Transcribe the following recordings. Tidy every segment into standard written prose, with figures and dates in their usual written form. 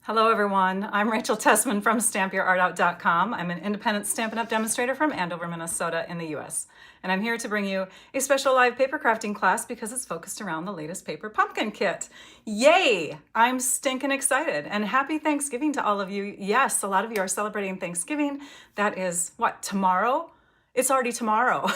Hello everyone, I'm Rachel Tessman from stampyourartout.com. I'm an independent Stampin' Up! Demonstrator from Andover, Minnesota in the US. And I'm here to bring you a special live paper crafting class because it's focused around the latest paper pumpkin kit. Yay! I'm stinking excited and happy Thanksgiving to all of you. Yes, a lot of you are celebrating Thanksgiving. That is, what, tomorrow? It's already tomorrow.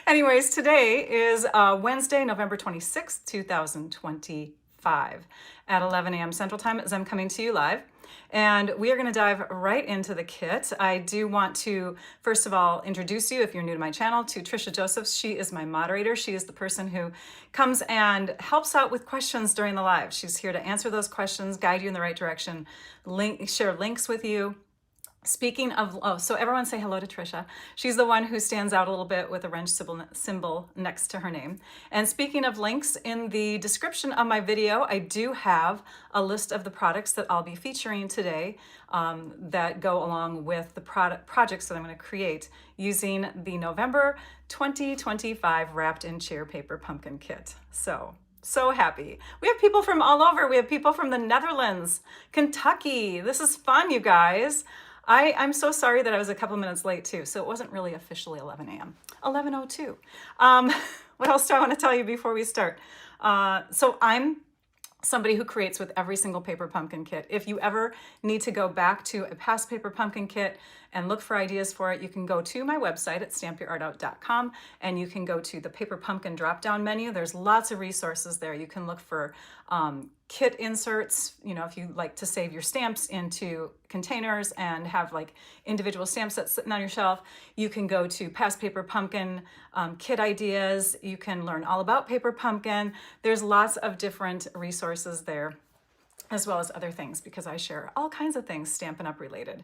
Anyways, today is Wednesday, November 26th, 2025 at 11 a.m. Central Time as I'm coming to you live. And we are going to dive right into the kit. I do want to, first of all, introduce you, if you're new to my channel, to Trisha Josephs. She is my moderator. She is the person who comes and helps out with questions during the live. She's here to answer those questions, guide you in the right direction, share links with you. Speaking of, so everyone say hello to Trisha. She's the one who stands out a little bit with a wrench symbol next to her name. And speaking of links, in the description of my video, I do have a list of the products that I'll be featuring today that go along with the projects that I'm going to create using the November 2025 Wrapped in Cheer Paper Pumpkin Kit. So happy. We have people from all over. We have people from the Netherlands, Kentucky. This is fun, you guys. I'm so sorry that I was a couple minutes late too, so it wasn't really officially 11 a.m. 11:02. What else do I want to tell you before we start? So I'm somebody who creates with every single paper pumpkin kit. If you ever need to go back to a past paper pumpkin kit and look for ideas for it, you can go to my website at stampyourartout.com and you can go to the paper pumpkin drop-down menu. There's lots of resources there. You can look for kit inserts, you know, if you like to save your stamps into containers and have like individual stamp sets sitting on your shelf. You can go to past paper pumpkin kit ideas. You can learn all about paper pumpkin. There's lots of different resources there, as well as other things, because I share all kinds of things Stampin' Up! Related.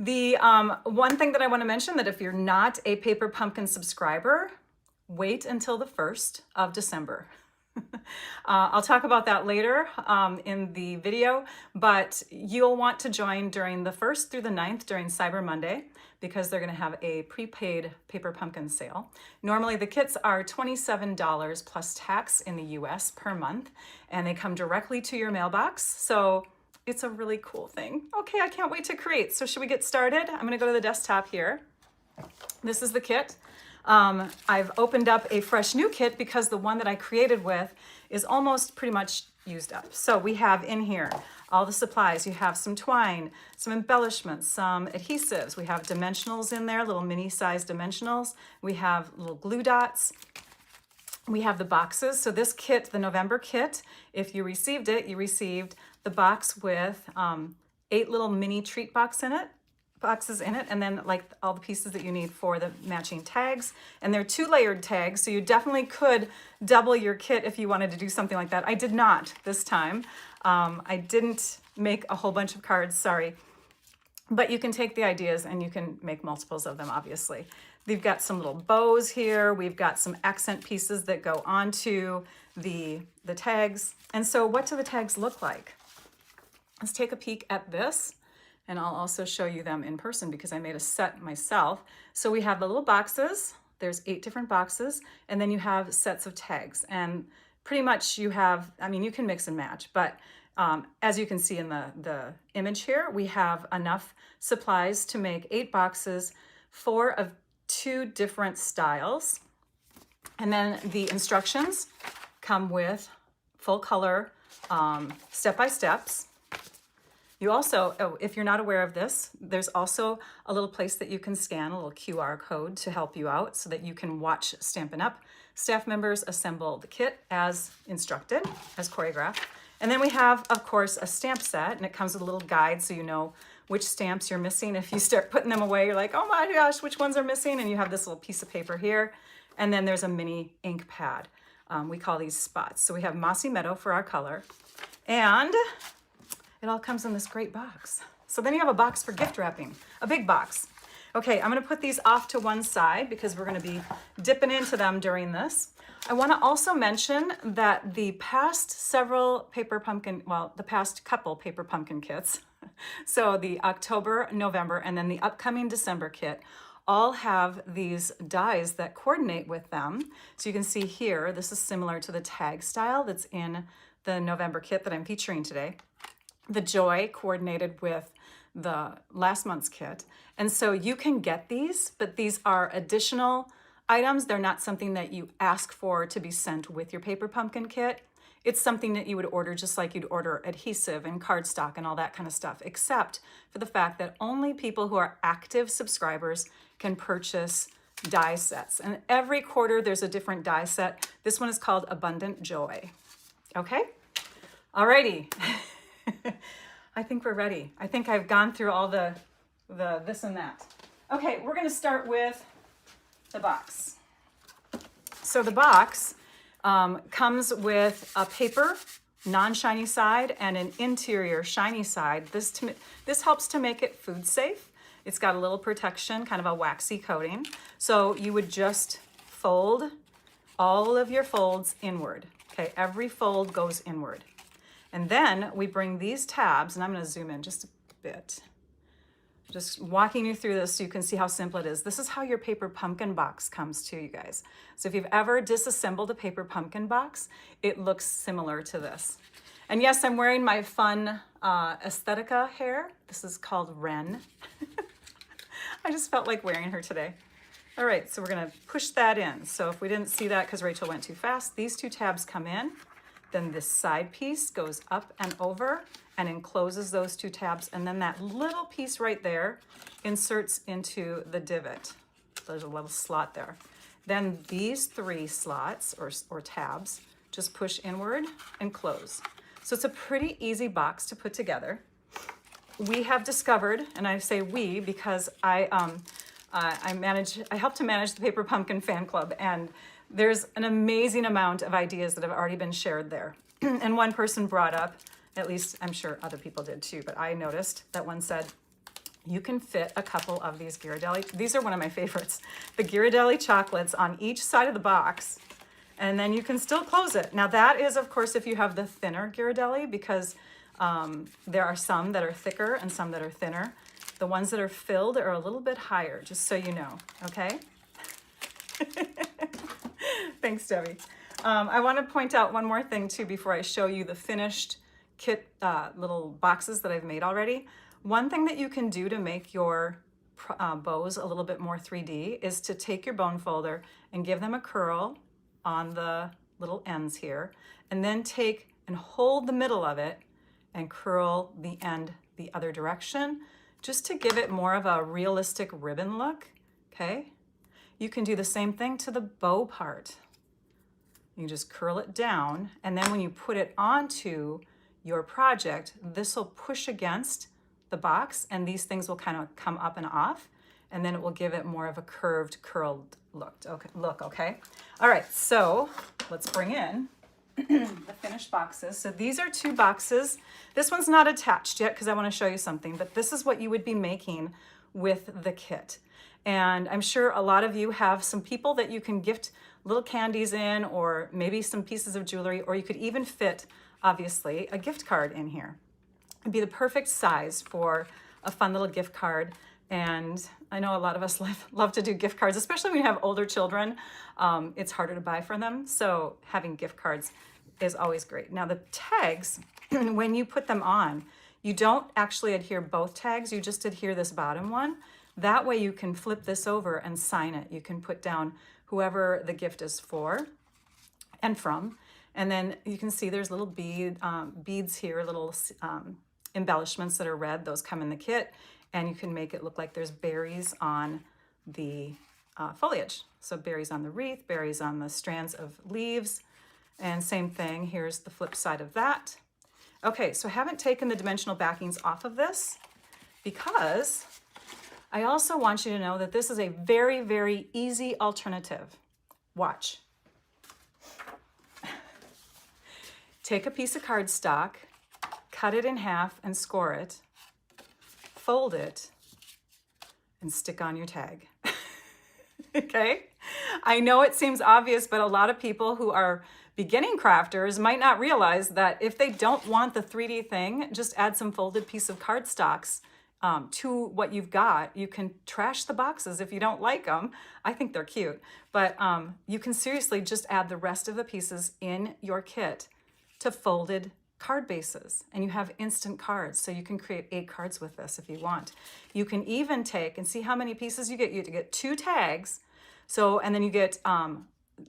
The one thing that I want to mention, that if you're not a paper pumpkin subscriber, wait until the 1st of December. I'll talk about that later in the video, but you'll want to join during the 1st through the 9th during Cyber Monday, because they're going to have a prepaid paper pumpkin sale. Normally the kits are $27 plus tax in the US per month, and they come directly to your mailbox. So it's a really cool thing. Okay, I can't wait to create. So should we get started? I'm going to go to the desktop here. This is the kit. I've opened up a fresh new kit because the one that I created with is almost pretty much used up. So we have in here all the supplies. You have some twine, some embellishments, some adhesives. We have dimensionals in there, little mini size dimensionals. We have little glue dots. We have the boxes. So this kit, the November kit, if you received it, you received the box with 8 little mini treat boxes in it, and then like all the pieces that you need for the matching tags. And they're 2-layered tags, so you definitely could double your kit if you wanted to do something like that. I did not this time. I didn't make a whole bunch of cards, sorry. But you can take the ideas and you can make multiples of them, obviously. We've got some little bows here. We've got some accent pieces that go onto the tags. And so what do the tags look like? Let's take a peek at this. And I'll also show you them in person because I made a set myself. So we have the little boxes. There's 8 different boxes. And then you have sets of tags. And pretty much you have, I mean, you can mix and match. But as you can see in the image here, we have enough supplies to make 8 boxes, 4 of 2 different styles. And then the instructions come with full color step-by-steps. You also, if you're not aware of this, there's also a little place that you can scan, a little QR code to help you out so that you can watch Stampin' Up! Staff members assemble the kit as instructed, as choreographed. And then we have, of course, a stamp set, and it comes with a little guide so you know which stamps you're missing. If you start putting them away, you're like, oh my gosh, which ones are missing? And you have this little piece of paper here. And then there's a mini ink pad. We call these spots. So we have Mossy Meadow for our color. And it all comes in this great box. So then you have a box for gift wrapping, a big box. Okay, I'm gonna put these off to one side because we're gonna be dipping into them during this. I wanna also mention that the past several paper pumpkin, well, the past couple paper pumpkin kits, so the October, November, and then the upcoming December kit, all have these dies that coordinate with them. So you can see here, this is similar to the tag style that's in the November kit that I'm featuring today. the Joy coordinated with the last month's kit. And so you can get these, but these are additional items. They're not something that you ask for to be sent with your paper pumpkin kit. It's something that you would order just like you'd order adhesive and cardstock and all that kind of stuff, except for the fact that only people who are active subscribers can purchase die sets. And every quarter there's a different die set. This one is called Abundant Joy. Okay? Alrighty. I think we're ready. I think I've gone through all the this and that. Okay, we're gonna start with the box. So the box comes with a paper non-shiny side and an interior shiny side. This helps to make it food safe. It's got a little protection, kind of a waxy coating. So you would just fold all of your folds inward. Okay, every fold goes inward. And then we bring these tabs, and I'm going to zoom in just a bit. Just walking you through this so you can see how simple it is. This is how your paper pumpkin box comes to, you guys. So if you've ever disassembled a paper pumpkin box, it looks similar to this. And yes, I'm wearing my fun Estetica hair. This is called Wren. I just felt like wearing her today. All right, so we're gonna push that in. So if we didn't see that because Rachel went too fast, these two tabs come in. Then this side piece goes up and over and encloses those two tabs. And then that little piece right there inserts into the divot. There's a little slot there. Then these three slots or tabs just push inward and close. So it's a pretty easy box to put together. We have discovered, and I say we because I help to manage the Paper Pumpkin fan club, and there's an amazing amount of ideas that have already been shared there. And one person brought up, at least I'm sure other people did too, but I noticed that one said, you can fit a couple of these Ghirardelli. These are one of my favorites. The Ghirardelli chocolates on each side of the box, and then you can still close it. Now that is, of course, if you have the thinner Ghirardelli, because there are some that are thicker and some that are thinner. The ones that are filled are a little bit higher, just so you know, okay? Thanks, Debbie. I want to point out one more thing too before I show you the finished kit little boxes that I've made already. One thing that you can do to make your bows a little bit more 3D is to take your bone folder and give them a curl on the little ends here, and then take and hold the middle of it and curl the end the other direction, just to give it more of a realistic ribbon look, okay? You can do the same thing to the bow part. You just curl it down, and then when you put it onto your project, this will push against the box, and these things will kind of come up and off, and then it will give it more of a curved, curled look, okay? All right, so let's bring in the finished boxes. So these are two boxes. This one's not attached yet because I want to show you something, but this is what you would be making with the kit. And I'm sure a lot of you have some people that you can gift little candies in, or maybe some pieces of jewelry, or you could even fit, obviously, a gift card in here. It'd be the perfect size for a fun little gift card. And I know a lot of us love to do gift cards, especially when you have older children. It's harder to buy for them, so having gift cards is always great. Now the tags, when you put them on, you don't actually adhere both tags, you just adhere this bottom one. That way you can flip this over and sign it. You can put down whoever the gift is for and from. And then you can see there's little beads here, little embellishments that are red. Those come in the kit. And you can make it look like there's berries on the foliage. So berries on the wreath, berries on the strands of leaves, and same thing, here's the flip side of that. Okay, so I haven't taken the dimensional backings off of this because I also want you to know that this is a very, very easy alternative. Watch. Take a piece of cardstock, cut it in half and score it, fold it, and stick on your tag. Okay? I know it seems obvious, but a lot of people who are beginning crafters might not realize that if they don't want the 3D thing, just add some folded piece of cardstocks to what you've got. You can trash the boxes if you don't like them. I think they're cute, but you can seriously just add the rest of the pieces in your kit to folded card bases, and you have instant cards. So you can create 8 cards with this if you want. You can even take, and see how many pieces you get. You get 2 tags. So, and then you get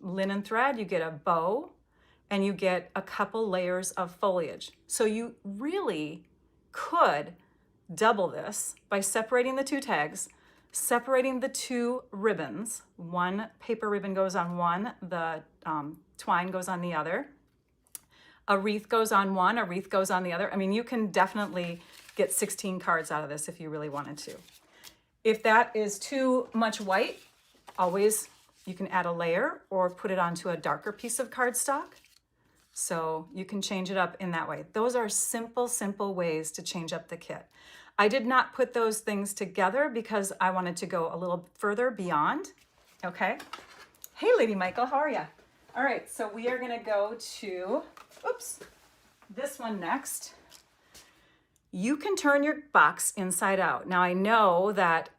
linen thread, you get a bow, and you get a couple layers of foliage. So you really could double this by separating the 2 tags, separating the 2 ribbons. One paper ribbon goes on one, the twine goes on the other. A wreath goes on one, a wreath goes on the other. I mean, you can definitely get 16 cards out of this if you really wanted to. If that is too much white, always you can add a layer or put it onto a darker piece of cardstock. So you can change it up in that way. Those are simple, simple ways to change up the kit. I did not put those things together because I wanted to go a little further beyond, okay? Hey, Lady Michael, how are you? All right, so we are gonna go to, oops, this one next. You can turn your box inside out. Now I know that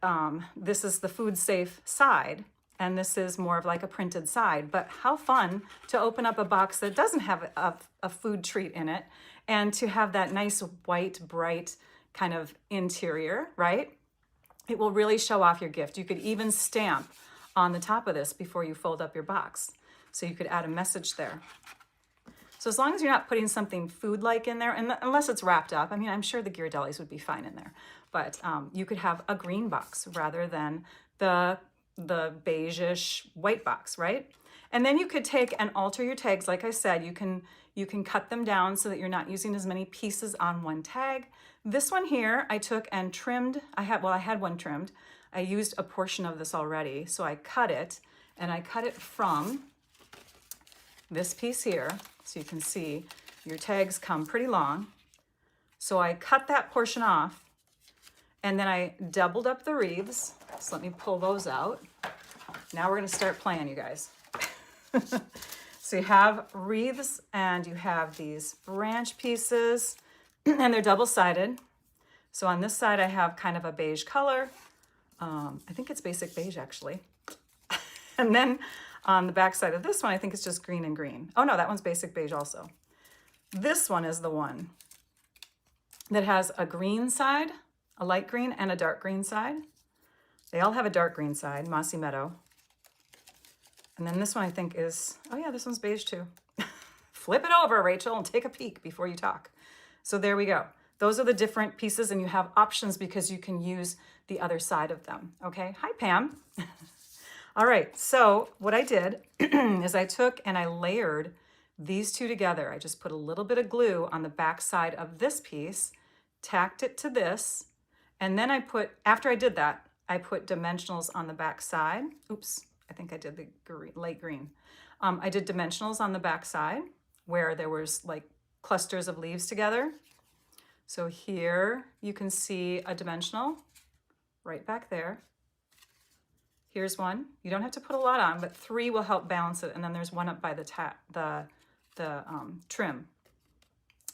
this is the food safe side, and this is more of like a printed side, but how fun to open up a box that doesn't have a food treat in it and to have that nice white, bright kind of interior, right? It will really show off your gift. You could even stamp on the top of this before you fold up your box. So you could add a message there. So as long as you're not putting something food-like in there, and unless it's wrapped up, I mean, I'm sure the Ghirardellis would be fine in there, but you could have a green box rather than the beige-ish white box, right? And then you could take and alter your tags. Like I said, you can cut them down so that you're not using as many pieces on one tag. This one here, I took and trimmed. I had one trimmed. I used a portion of this already, so I cut it, and I cut it from this piece here, so you can see your tags come pretty long. So I cut that portion off, and then I doubled up the wreaths. So let me pull those out. Now we're gonna start playing, you guys. So you have wreaths, and you have these branch pieces, and they're double-sided. So on this side, I have kind of a beige color. I think it's basic beige, actually. And then on the back side of this one, I think it's just green and green. Oh no, that one's basic beige also. This one is the one that has a green side, a light green, and a dark green side. They all have a dark green side, Mossy Meadow. And then this one I think is, oh yeah, this one's beige too. Flip it over, Rachel, and take a peek before you talk. So there we go. Those are the different pieces, and you have options because you can use the other side of them, okay? Hi, Pam. All right, so what I did is I took and I layered these 2 together. I just put a little bit of glue on the back side of this piece, tacked it to this, and then after I did that, I put dimensionals on the back side. Oops, I think I did the light green. I did dimensionals on the back side where there was like clusters of leaves together. So here you can see a dimensional right back there. Here's one. You don't have to put a lot on, but 3 will help balance it. And then there's one up by the trim.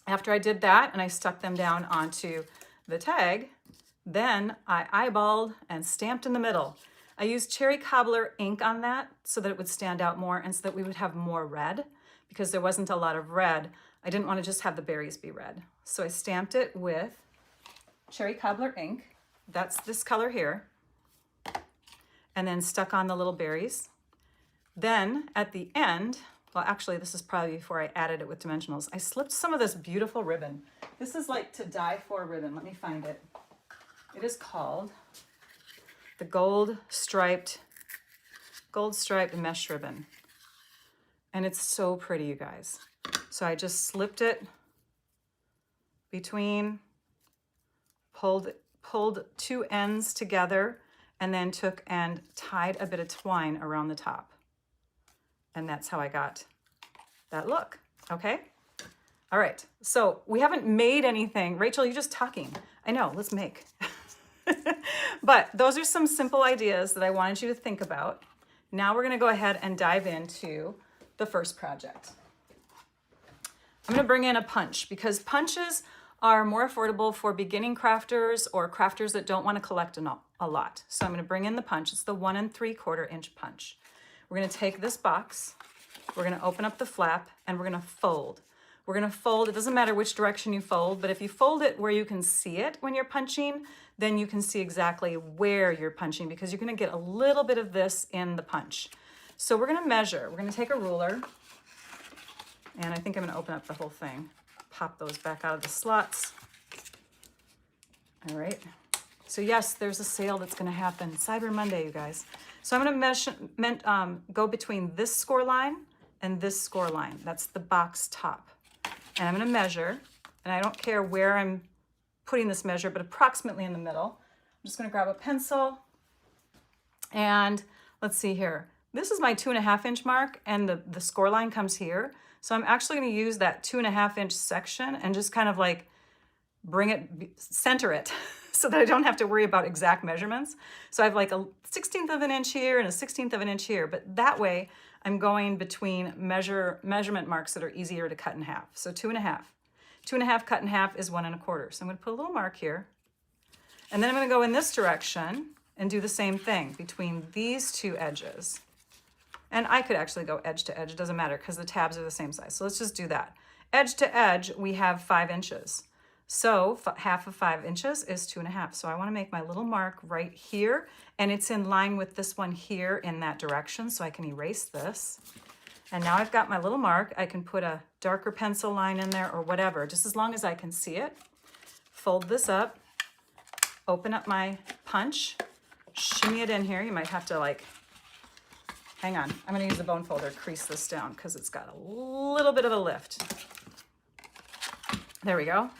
After I did that and I stuck them down onto the tag, then I eyeballed and stamped in the middle. I used cherry cobbler ink on that so that it would stand out more and so that we would have more red, because there wasn't a lot of red. I didn't want to just have the berries be red. So I stamped it with cherry cobbler ink. That's this color here. And then stuck on the little berries. Then at the end, well, actually this is probably before I added it with dimensionals, I slipped some of this beautiful ribbon. This is like to die for ribbon. Let me find it. It is called the gold striped mesh ribbon. And it's so pretty, you guys. So I just slipped it between, pulled 2 ends together, and then took and tied a bit of twine around the top. And that's how I got that look, okay? All right, so we haven't made anything. Rachel, you're just talking. I know, let's make. But those are some simple ideas that I wanted you to think about. Now we're gonna go ahead and dive into the first project. I'm gonna bring in a punch because punches are more affordable for beginning crafters or crafters that don't want to collect a lot. So I'm going to bring in the punch. It's the 1 3/4 inch punch. We're going to take this box, we're going to open up the flap, and we're going to fold. We're gonna fold, it doesn't matter which direction you fold, but if you fold it where you can see it when you're punching, then you can see exactly where you're punching because you're gonna get a little bit of this in the punch. So we're gonna measure. We're gonna take a ruler, and I think I'm gonna open up the whole thing. Pop those back out of the slots. All right. So yes, there's a sale that's gonna happen. Cyber Monday, you guys. So I'm gonna go between this score line and this score line. That's the box top. And I'm gonna measure, and I don't care where I'm putting this measure, but approximately in the middle. I'm just gonna grab a pencil, and let's see here. This is my 2.5 inch mark, and the score line comes here. So I'm actually gonna use that 2.5 inch section and just kind of like bring it, center it, so that I don't have to worry about exact measurements. So I have like a 1/16 of an inch here and a 1/16 of an inch here, but that way I'm going between measurement marks that are easier to cut in half. So 2.5. 2.5 cut in half is 1 1/4. So I'm gonna put a little mark here. And then I'm gonna go in this direction and do the same thing between these two edges. And I could actually go edge to edge, it doesn't matter because the tabs are the same size. So let's just do that. Edge to edge, we have 5 inches. So half of 5 inches is 2.5. So I want to make my little mark right here, and it's in line with this one here in that direction, so I can erase this. And now I've got my little mark. I can put a darker pencil line in there or whatever, just as long as I can see it. Fold this up, open up my punch, shimmy it in here. You might have to like, hang on. I'm going to use the bone folder, crease this down because it's got a little bit of a lift. There we go.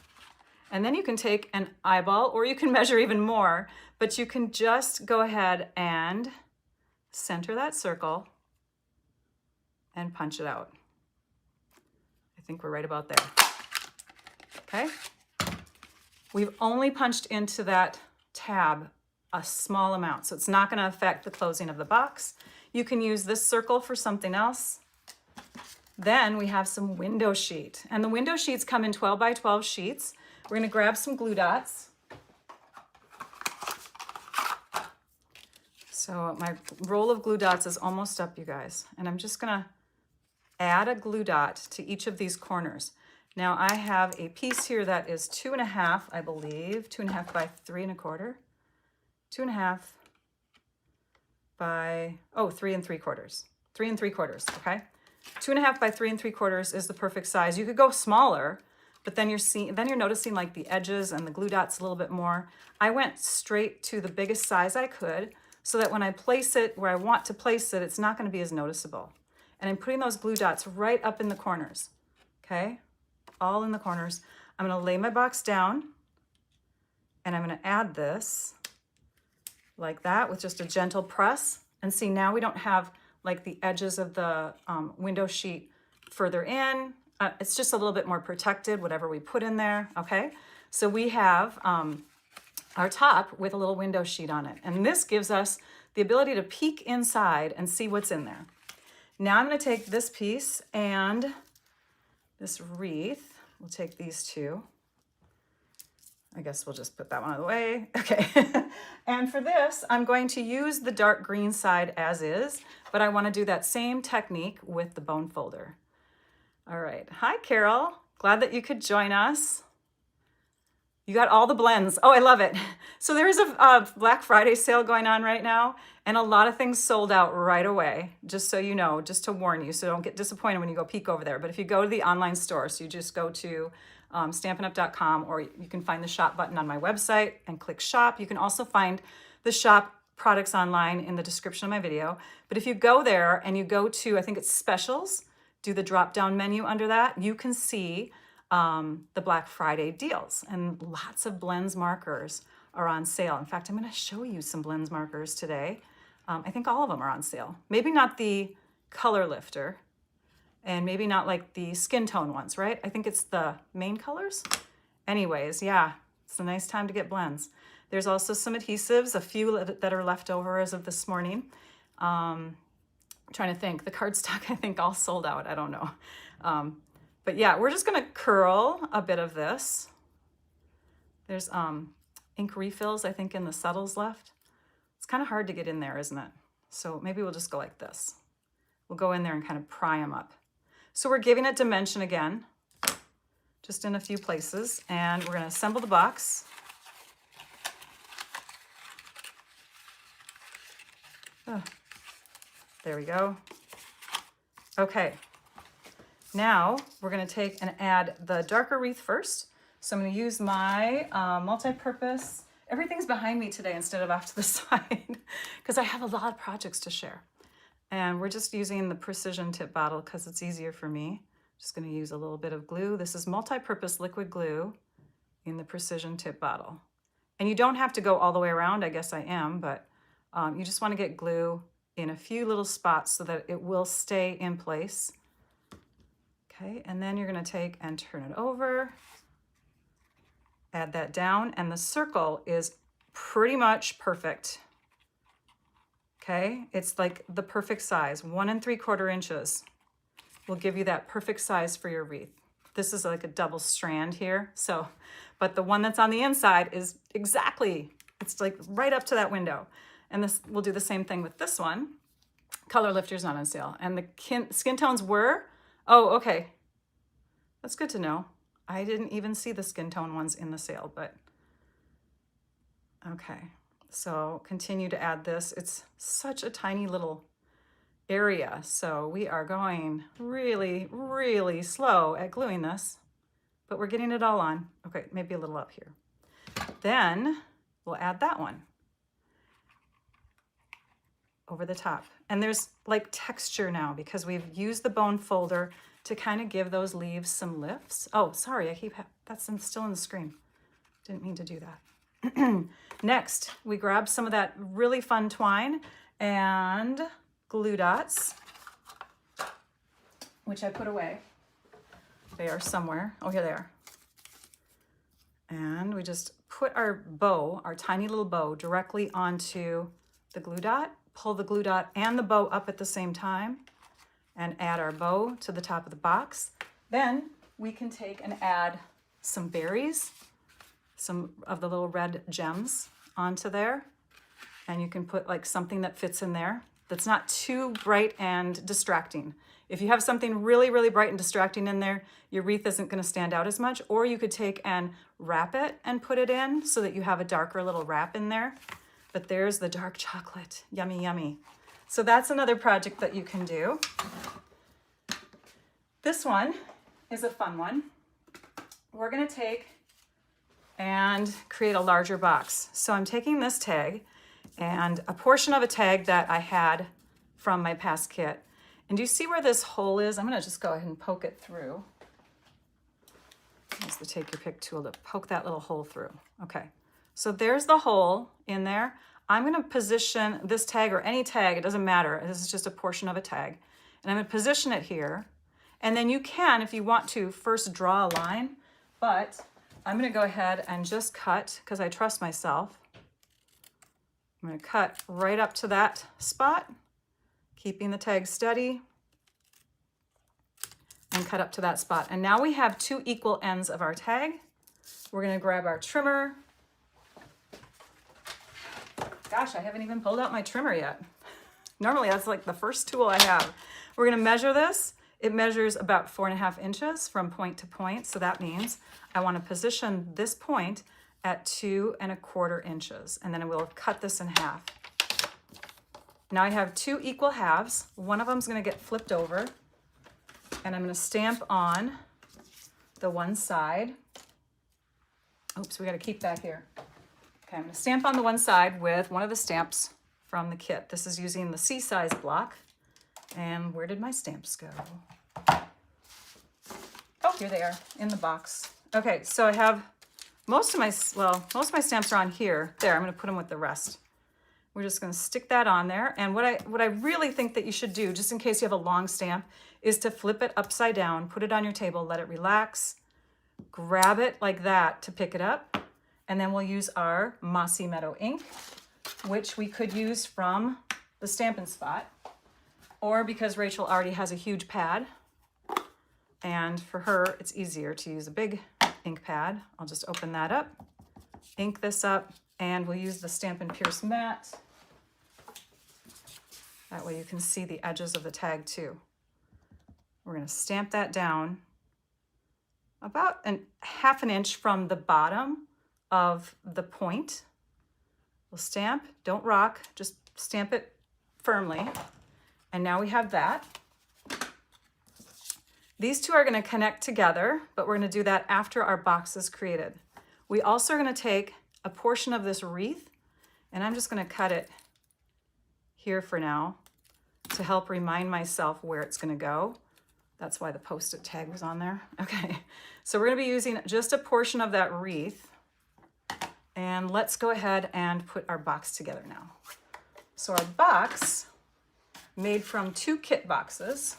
And then you can take an eyeball, or you can measure even more, but you can just go ahead and center that circle and punch it out. I think we're right about there. Okay. We've only punched into that tab a small amount, so it's not going to affect the closing of the box. You can use this circle for something else. Then we have some window sheet, and the window sheets come in 12 by 12 sheets. We're gonna grab some glue dots. So my roll of glue dots is almost up, you guys. And I'm just gonna add a glue dot to each of these corners. Now I have a piece here that is 2.5, I believe, 2.5 by 3 1/4. 2.5 by, 3 3/4. 3 3/4, okay? 2.5 by 3 3/4 is the perfect size. You could go smaller, but then you're noticing like the edges and the glue dots a little bit more. I went straight to the biggest size I could so that when I place it where I want to place it, it's not going to be as noticeable. And I'm putting those glue dots right up in the corners, okay? All in the corners. I'm going to lay my box down, and I'm going to add this like that with just a gentle press. And see, now we don't have like the edges of the window sheet further in. It's just a little bit more protected, whatever we put in there, okay? So we have our top with a little window sheet on it. And this gives us the ability to peek inside and see what's in there. Now I'm gonna take this piece and this wreath. We'll take these two. I guess we'll just put that one out of the way. Okay. And for this, I'm going to use the dark green side as is, but I wanna do that same technique with the bone folder. All right. Hi, Carol. Glad that you could join us. You got all the blends. Oh, I love it. So there is a Black Friday sale going on right now, and a lot of things sold out right away, just so you know, just to warn you, so don't get disappointed when you go peek over there. But if you go to the online store, so you just go to stampinup.com, or you can find the shop button on my website and click shop. You can also find the shop products online in the description of my video. But if you go there and you go to, I think it's specials, do the drop down menu under that, you can see the Black Friday deals, and lots of blends markers are on sale. In fact, I'm going to show you some blends markers today. I think all of them are on sale. Maybe not the color lifter, and maybe not like the skin tone ones, right? I think it's the main colors. Anyways, yeah, it's a nice time to get blends. There's also some adhesives, a few that are left over as of this morning. I'm trying to think. The cardstock, I think, all sold out. I don't know. But yeah, we're just going to curl a bit of this. There's ink refills, I think, in the settles left. It's kind of hard to get in there, isn't it? So maybe we'll just go like this. We'll go in there and kind of pry them up. So we're giving it dimension again. just in a few places. And we're gonna assemble the box. Oh, there we go. Okay, now we're gonna take and add the darker wreath first. So I'm gonna use my multi-purpose, everything's behind me today instead of off to the side because I have a lot of projects to share. And we're just using the precision tip bottle because it's easier for me. Just gonna use a little bit of glue. This is multi-purpose liquid glue in the precision tip bottle. And you don't have to go all the way around, I guess I am, but you just wanna get glue in a few little spots so that it will stay in place. Okay, and then you're gonna take and turn it over, add that down, and the circle is pretty much perfect. Okay, it's like the perfect size, 1 3/4 inches will give you that perfect size for your wreath. This is like a double strand here, so, but the one that's on the inside is exactly, it's like right up to that window. And this, we'll do the same thing with this one. Color Lifter's not on sale. And the skin tones were, oh, okay. That's good to know. I didn't even see the skin tone ones in the sale, but okay. So continue to add this. It's such a tiny little area. So we are going really, really slow at gluing this, but we're getting it all on. Okay, maybe a little up here. Then we'll add that one over the top. And there's like texture now because we've used the bone folder to kind of give those leaves some lifts. Oh, sorry, that's still in the screen. Didn't mean to do that. Next, we grab some of that really fun twine and glue dots, which I put away. They are somewhere. Oh, here they are. And we just put our bow, our tiny little bow, directly onto the glue dot, pull the glue dot and the bow up at the same time, and add our bow to the top of the box. Then we can take and add some berries, some of the little red gems onto there. And you can put like something that fits in there that's not too bright and distracting. If you have something really, really bright and distracting in there, your wreath isn't gonna stand out as much. Or you could take and wrap it and put it in so that you have a darker little wrap in there. But there's the dark chocolate, yummy, yummy. So that's another project that you can do. This one is a fun one. We're gonna take and create a larger box. So I'm taking this tag and a portion of a tag that I had from my past kit. And do you see where this hole is? I'm gonna just go ahead and poke it through. Use the Take Your Pick tool to poke that little hole through. Okay, so there's the hole in there. I'm gonna position this tag or any tag, it doesn't matter. This is just a portion of a tag. And I'm gonna position it here. And then you can, if you want to, first draw a line, but I'm gonna go ahead and just cut, because I trust myself. I'm gonna cut right up to that spot, keeping the tag steady, and cut up to that spot. And now we have 2 equal ends of our tag. We're gonna grab our trimmer. Gosh, I haven't even pulled out my trimmer yet. Normally that's like the first tool I have. We're gonna measure this. It measures about 4.5 inches from point to point. So that means I wanna position this point at 2.25 inches. And then I will cut this in half. Now I have 2 equal halves. One of them is gonna get flipped over and I'm gonna stamp on the one side. Oops, we gotta keep that here. Okay, I'm gonna stamp on the one side with one of the stamps from the kit. This is using the C-size block. And where did my stamps go? Oh, here they are in the box. Okay, so I have most of my stamps are on here. There, I'm gonna put them with the rest. We're just gonna stick that on there. And what I really think that you should do, just in case you have a long stamp, is to flip it upside down, put it on your table, let it relax, grab it like that to pick it up. And then we'll use our Mossy Meadow ink, which we could use from the Stampin' Spot, or because Rachel already has a huge pad, and for her, it's easier to use a big ink pad. I'll just open that up, ink this up, and we'll use the Stampin' Pierce Matte. That way you can see the edges of the tag too. We're gonna stamp that down about half an inch from the bottom of the point. We'll stamp, don't rock, just stamp it firmly. And now we have that. These two are going to connect together, but we're going to do that after our box is created. We also are going to take a portion of this wreath, and I'm just going to cut it here for now to help remind myself where it's going to go. That's why the Post-it tag was on there. Okay, so we're going to be using just a portion of that wreath. And let's go ahead and put our box together now. So our box, made from 2 kit boxes.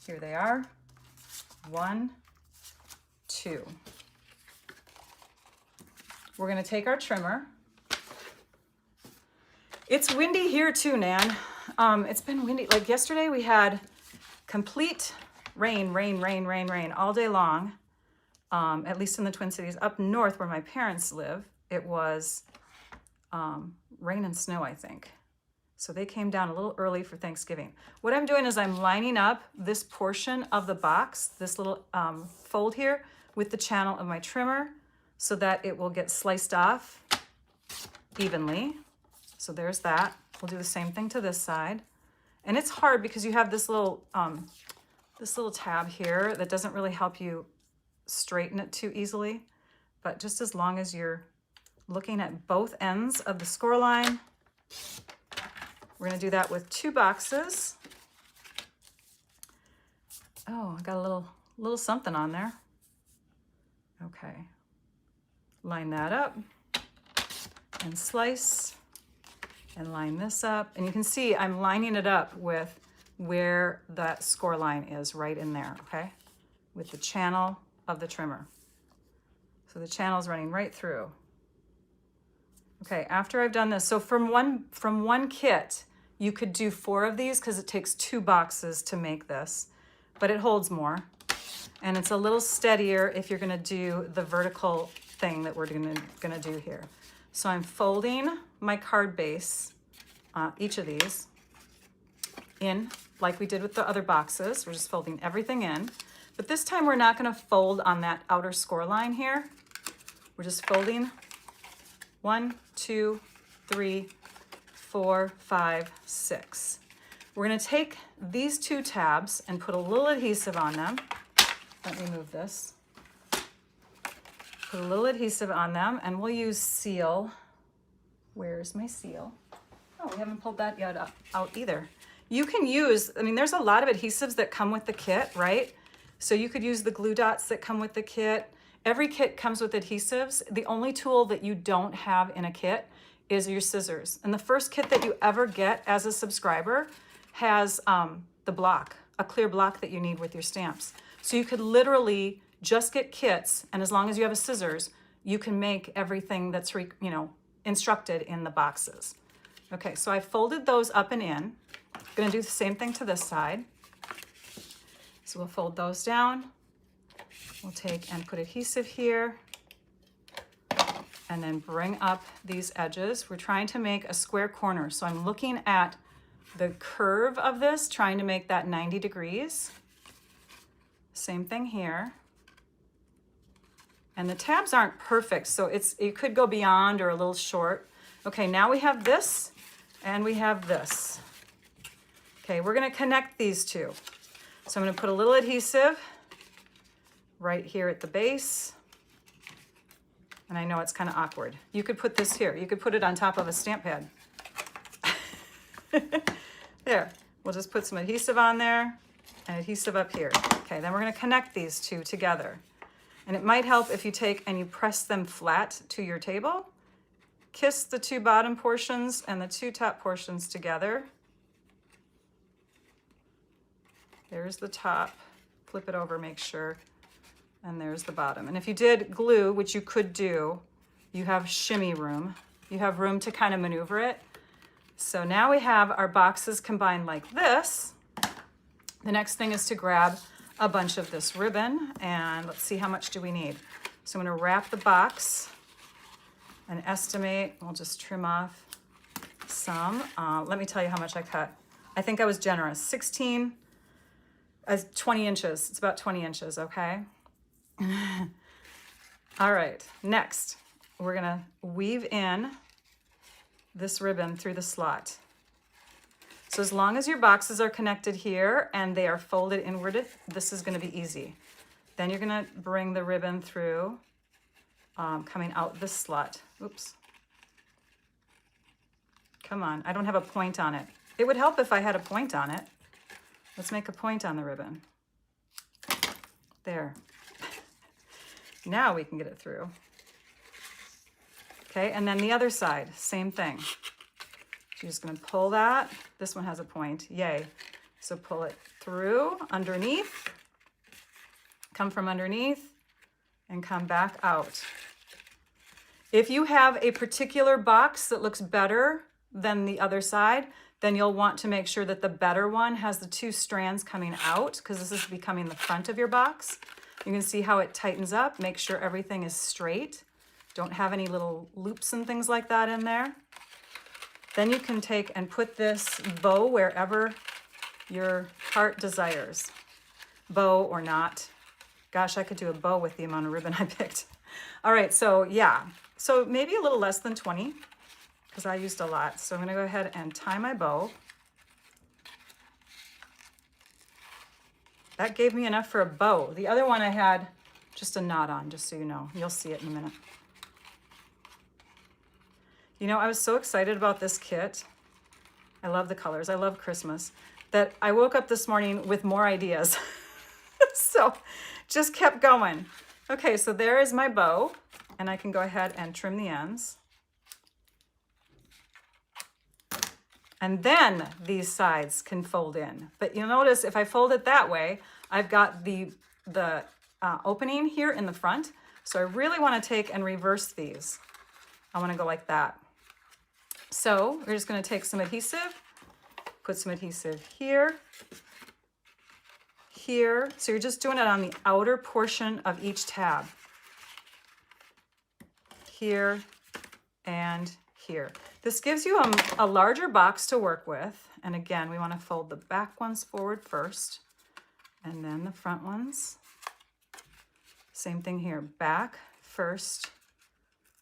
Here they are. 1, 2. We're going to take our trimmer. It's windy here too, Nan. It's been windy. Like yesterday we had complete rain all day long, at least in the Twin Cities. Up north where my parents live, it was rain and snow, I think. So they came down a little early for Thanksgiving. What I'm doing is I'm lining up this portion of the box, this little fold here, with the channel of my trimmer so that it will get sliced off evenly. So there's that. We'll do the same thing to this side. And it's hard because you have this little tab here that doesn't really help you straighten it too easily. But just as long as you're looking at both ends of the score line, we're going to do that with 2 boxes. Oh, I got a little something on there. Okay. Line that up and slice and line this up. And you can see I'm lining it up with where that score line is right in there, okay? With the channel of the trimmer. So the channel is running right through. Okay, after I've done this, so from one kit, you could do 4 of these because it takes 2 boxes to make this, but it holds more. And it's a little steadier if you're gonna do the vertical thing that we're gonna do here. So I'm folding my card base, each of these, in like we did with the other boxes. We're just folding everything in. But this time we're not gonna fold on that outer score line here. We're just folding 1, 2, 3, 4, 5, 6. We're gonna take these 2 tabs and put a little adhesive on them. Let me move this. Put a little adhesive on them, and we'll use seal. Where's my seal? Oh, we haven't pulled that yet out either. You can use, I mean, there's a lot of adhesives that come with the kit, right? So you could use the glue dots that come with the kit. Every kit comes with adhesives. The only tool that you don't have in a kit is your scissors. And the first kit that you ever get as a subscriber has the block, a clear block that you need with your stamps. So you could literally just get kits, and as long as you have a scissors, you can make everything that's instructed in the boxes. Okay, so I folded those up and in. I'm gonna do the same thing to this side. So we'll fold those down. We'll take and put adhesive here and then bring up these edges. We're trying to make a square corner. So I'm looking at the curve of this, trying to make that 90 degrees. Same thing here. And the tabs aren't perfect, so it could go beyond or a little short. Okay, now we have this and we have this. Okay, we're gonna connect these 2. So I'm gonna put a little adhesive right here at the base. And I know it's kind of awkward. You could put this here. You could put it on top of a stamp pad. There, we'll just put some adhesive on there and adhesive up here. Okay, then we're gonna connect these 2 together. And it might help if you take and you press them flat to your table. Kiss the 2 bottom portions and the 2 top portions together. There's the top. Flip it over, make sure. And there's the bottom. And if you did glue, which you could do, you have shimmy room. You have room to kind of maneuver it. So now we have our boxes combined like this. The next thing is to grab a bunch of this ribbon, and let's see how much do we need. So I'm gonna wrap the box and estimate. We'll just trim off some. Let me tell you how much I cut. I think I was generous. 20 inches. It's about 20 inches, okay? All right, next, we're gonna weave in this ribbon through the slot. So as long as your boxes are connected here and they are folded inward, this is gonna be easy. Then you're gonna bring the ribbon through, coming out this slot. Oops. Come on, I don't have a point on it. It would help if I had a point on it. Let's make a point on the ribbon. There. Now we can get it through. Okay, and then the other side, same thing. You're just gonna pull that. This one has a point, yay. So pull it through, underneath, come from underneath, and come back out. If you have a particular box that looks better than the other side, then you'll want to make sure that the better one has the two strands coming out, because this is becoming the front of your box. You can see how it tightens up. Make sure everything is straight. Don't have any little loops and things like that in there. Then you can take and put this bow wherever your heart desires. Bow or not. Gosh, I could do a bow with the amount of ribbon I picked. All right, so yeah. So maybe a little less than 20, because I used a lot. So I'm gonna go ahead and tie my bow. That gave me enough for a bow. The other one I had just a knot on, just so you know. You'll see it in a minute. You know, I was so excited about this kit. I love the colors, I love Christmas, that I woke up this morning with more ideas. So just kept going. Okay, so there is my bow, and I can go ahead and trim the ends. And then these sides can fold in. But you'll notice if I fold it that way, I've got the opening here in the front. So I really want to take and reverse these. I want to go like that. So we're just going to take some adhesive, put some adhesive here, here. So you're just doing it on the outer portion of each tab. Here and here. This gives you a larger box to work with. And again, we want to fold the back ones forward first, and then the front ones. Same thing here, back first,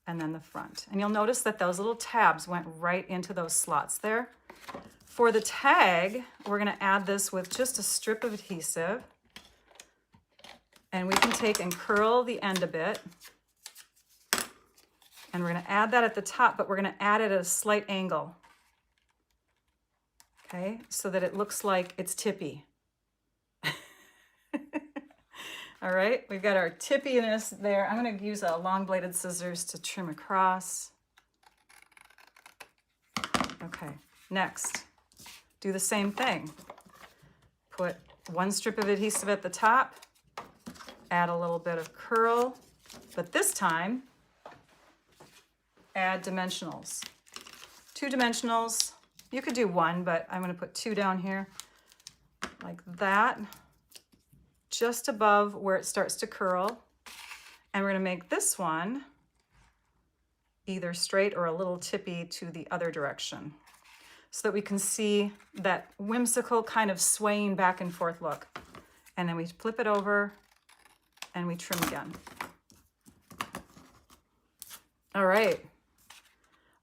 and then the front. And you'll notice that those little tabs went right into those slots there. For the tag, we're gonna add this with just a strip of adhesive. And we can take and curl the end a bit. And we're gonna add that at the top, but we're gonna add it at a slight angle. Okay, so that it looks like it's tippy. All right, we've got our tippiness there. I'm gonna use a long bladed scissors to trim across. Okay, next, do the same thing. Put one strip of adhesive at the top, add a little bit of curl, but this time, add dimensionals. 2 dimensionals. You could do 1, but I'm gonna put 2 down here, like that, just above where it starts to curl. And we're gonna make this one either straight or a little tippy to the other direction, so that we can see that whimsical kind of swaying back and forth look. And then we flip it over and we trim again. All right.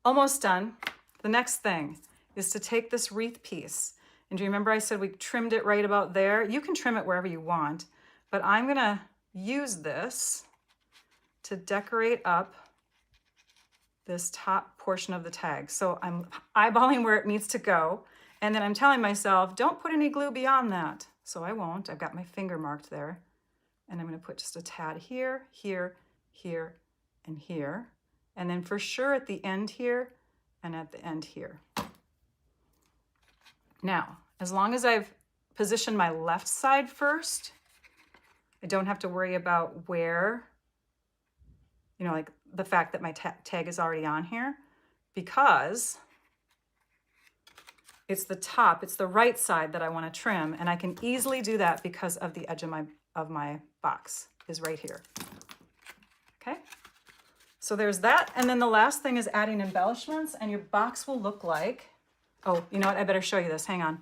Almost done. The next thing is to take this wreath piece. And do you remember I said we trimmed it right about there? You can trim it wherever you want, but I'm gonna use this to decorate up this top portion of the tag. So I'm eyeballing where it needs to go, and then I'm telling myself, don't put any glue beyond that. So I won't. I've got my finger marked there. And I'm gonna put just a tad here, here, here, and here. And then for sure at the end here and at the end here. Now, as long as I've positioned my left side first, I don't have to worry about where, you know, like the fact that my tag is already on here, because it's the top, it's the right side that I want to trim, and I can easily do that because of the edge of my box is right here. Okay? So there's that, and then the last thing is adding embellishments, and your box will look like, oh, you know what, I better show you this, hang on.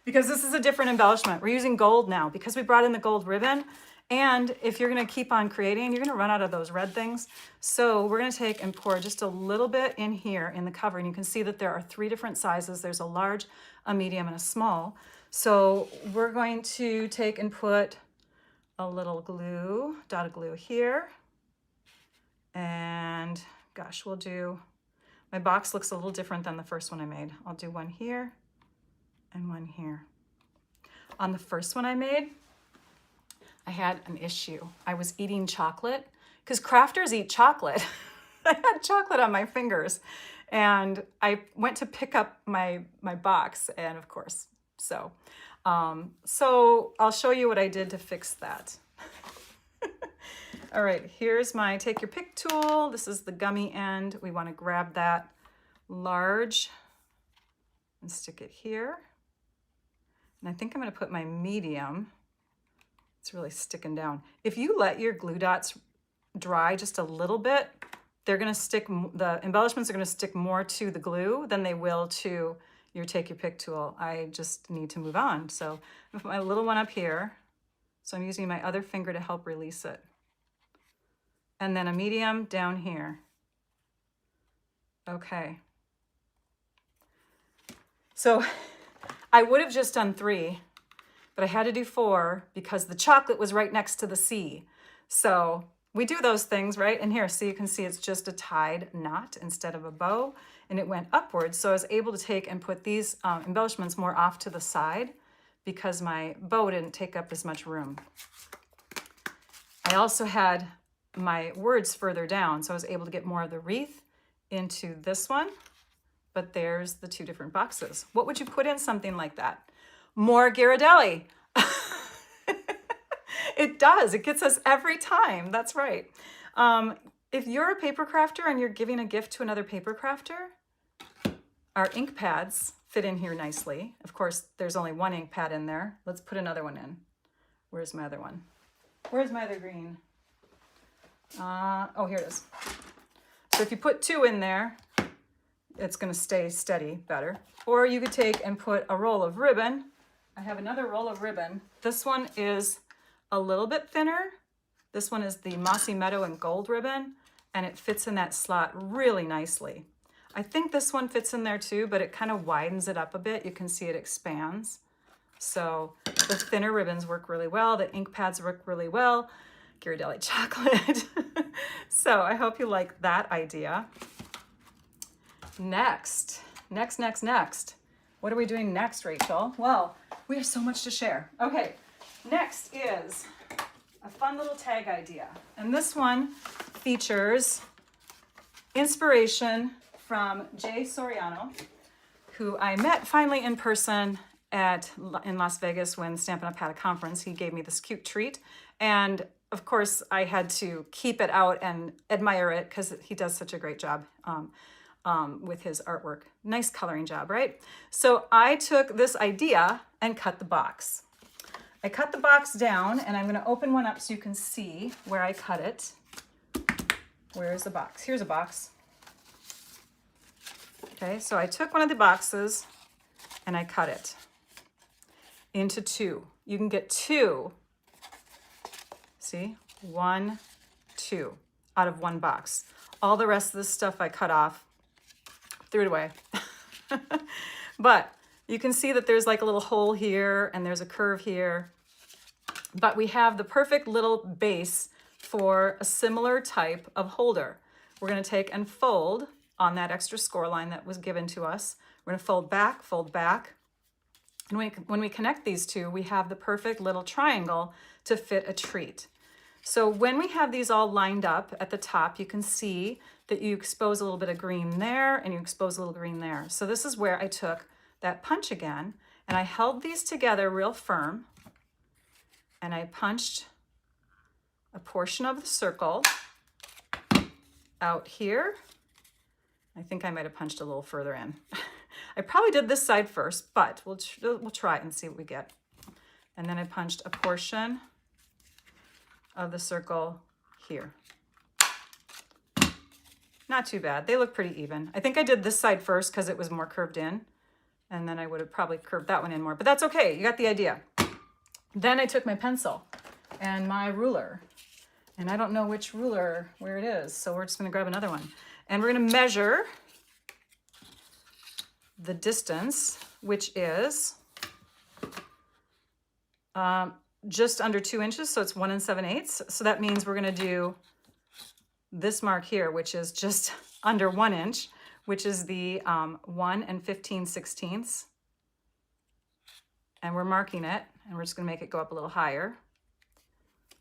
because this is a different embellishment. We're using gold now because we brought in the gold ribbon. And if you're gonna keep on creating, you're gonna run out of those red things. So we're gonna take and pour just a little bit in here in the cover. And you can see that there are 3 different sizes. There's a large, a medium, and a small. So we're going to take and put a little glue, dot of glue here. And gosh, we'll do, my box looks a little different than the first one I made. I'll do one here and one here. On the first one I made, I had an issue. I was eating chocolate because crafters eat chocolate. I had chocolate on my fingers and I went to pick up my box and of course, so I'll show you what I did to fix that. All right, here's my take your pick tool. This is the gummy end. We want to grab that large and stick it here. And I think I'm going to put my medium. It's really sticking down. If you let your glue dots dry just a little bit, they're going to stick, the embellishments are going to stick more to the glue than they will to your take your pick tool. I just need to move on. So I'm going to put my little one up here. So I'm using my other finger to help release it. And then a medium down here. Okay. So I would have just done 3, but I had to do 4 because the chocolate was right next to the C. So we do those things, right? And here, so you can see it's just a tied knot instead of a bow, and it went upwards. So I was able to take and put these embellishments more off to the side because my bow didn't take up as much room. I also had my words further down, so I was able to get more of the wreath into this one, but there's the 2 different boxes. What would you put in something like that? More Ghirardelli. It does. It gets us every time. That's right. If you're a paper crafter and you're giving a gift to another paper crafter, our ink pads fit in here nicely. Of course, there's only 1 ink pad in there. Let's put another one in. Where's my other one? Where's my other green? Oh, here it is. So if you put 2 in there, it's going to stay steady better. Or you could take and put a roll of ribbon. I have another roll of ribbon. This one is a little bit thinner. This one is the Mossy Meadow and Gold ribbon, and it fits in that slot really nicely. I think this one fits in there too, but it kind of widens it up a bit. You can see it expands. So the thinner ribbons work really well. The ink pads work really well. Ghirardelli chocolate. So I hope you like that idea. Next. What are we doing next, Rachel? Well, we have so much to share. Okay, next is a fun little tag idea. And this one features inspiration from Jay Soriano, who I met finally in person in Las Vegas when Stampin' Up had a conference. He gave me this cute treat. And of course, I had to keep it out and admire it because he does such a great job with his artwork. Nice coloring job, right? So I took this idea and cut the box. I cut the box down, and I'm going to open one up so you can see where I cut it. Where's the box? Here's a box. Okay, so I took one of the boxes and I cut it into 2. You can get 2. See? 1, 2 out of 1 box. All the rest of this stuff I cut off, threw it away. But you can see that there's like a little hole here and there's a curve here. But we have the perfect little base for a similar type of holder. We're going to take and fold on that extra score line that was given to us. We're going to fold back. And when we connect these 2, we have the perfect little triangle to fit a treat. So when we have these all lined up at the top, you can see that you expose a little bit of green there and you expose a little green there. So this is where I took that punch again and I held these together real firm and I punched a portion of the circle out here. I think I might have punched a little further in. I probably did this side first, but we'll try it and see what we get. And then I punched a portion of the circle here. Not too bad. They look pretty even. I think I did this side first because it was more curved in, And then I would have probably curved that one in more, but that's okay. You got the idea. Then I took my pencil and my ruler, and I don't know which ruler, where it is. So we're just gonna grab another one. And we're gonna measure the distance, which is just under 2 inches. So it's 1 7/8. So that means we're gonna do this mark here, which is just under 1 inch, which is the 1 15/16. And we're marking it, and we're just gonna make it go up a little higher.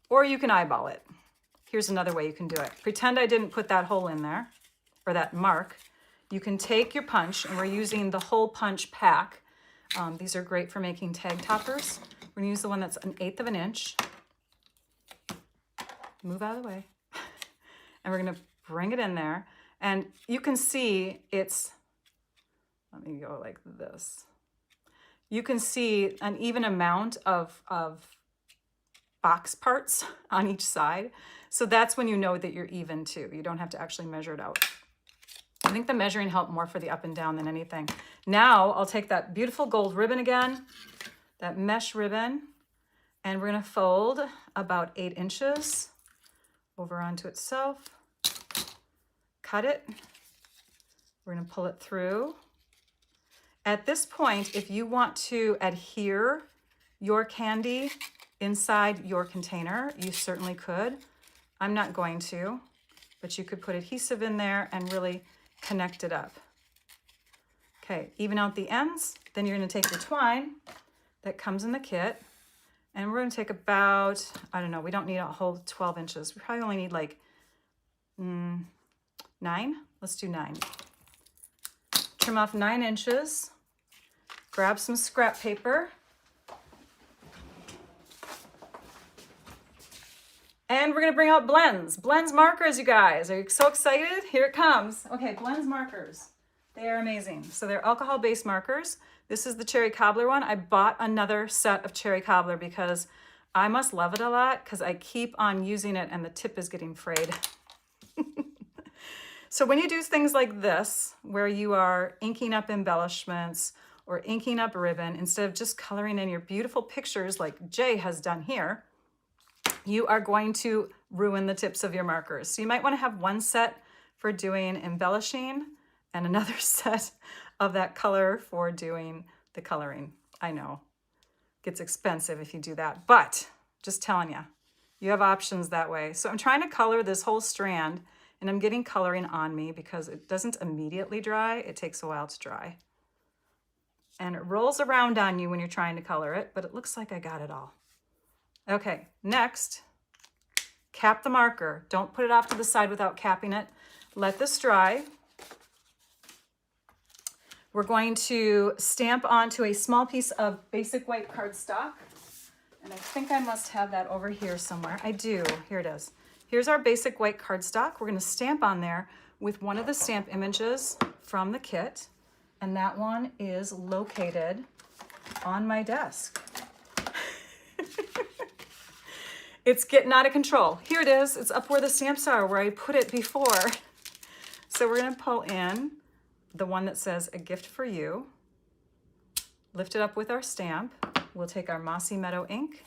Or you can eyeball it. Here's another way you can do it. Pretend I didn't put that hole in there, or that mark. You can take your punch, and we're using the hole punch pack. These are great for making tag toppers. We're gonna use the one that's 1/8 of an inch. Move out of the way. And we're gonna bring it in there. And you can see it's, let me go like this. You can see an even amount of box parts on each side. So that's when you know that you're even too. You don't have to actually measure it out. I think the measuring helped more for the up and down than anything. Now I'll take that beautiful gold ribbon again, that mesh ribbon, and we're gonna fold about 8 inches over onto itself. Cut it. We're gonna pull it through. At this point, if you want to adhere your candy inside your container, you certainly could. I'm not going to, but you could put adhesive in there and really connect it up. Okay, even out the ends. Then you're gonna take your twine that comes in the kit, and we're gonna take about, I don't know, we don't need a whole 12 inches. We probably only need like 9. Let's do 9. Trim off 9 inches. Grab some scrap paper. And we're gonna bring out blends. Blends markers, you guys. Are you so excited? Here it comes. Okay, blends markers. They are amazing. So they're alcohol-based markers. This is the cherry cobbler one. I bought another set of cherry cobbler because I must love it a lot because I keep on using it and the tip is getting frayed. So when you do things like this, where you are inking up embellishments or inking up ribbon, instead of just coloring in your beautiful pictures like Jay has done here, you are going to ruin the tips of your markers. So you might want to have one set for doing embellishing and another set of that color for doing the coloring. I know, it gets expensive if you do that, but just telling you, you have options that way. So I'm trying to color this whole strand, and I'm getting coloring on me because it doesn't immediately dry. It takes a while to dry. And it rolls around on you when you're trying to color it, but it looks like I got it all. Okay, next, cap the marker. Don't put it off to the side without capping it. Let this dry. We're going to stamp onto a small piece of basic white cardstock. And I think I must have that over here somewhere. I do, here it is. Here's our basic white cardstock. We're gonna stamp on there with one of the stamp images from the kit. And that one is located on my desk. It's getting out of control. Here it is. It's up where the stamps are, where I put it before. So we're gonna pull in the one that says a gift for you. Lift it up with our stamp. We'll take our Mossy Meadow ink.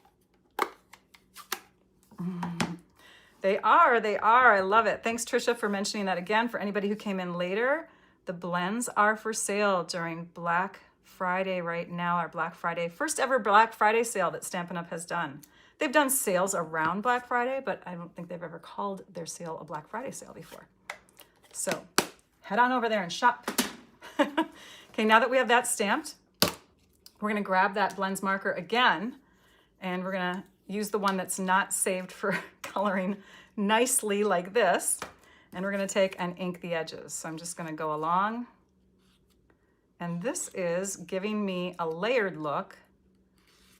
They are. I love it. Thanks, Trisha, for mentioning that again. For anybody who came in later, the blends are for sale during Black Friday right now, our Black Friday, first ever Black Friday sale that Stampin' Up! Has done. They've done sales around Black Friday, but I don't think they've ever called their sale a Black Friday sale before. So head on over there and shop. Okay, now that we have that stamped, we're gonna grab that blends marker again, and we're gonna use the one that's not saved for coloring nicely like this, and we're gonna take and ink the edges. So I'm just gonna go along, and this is giving me a layered look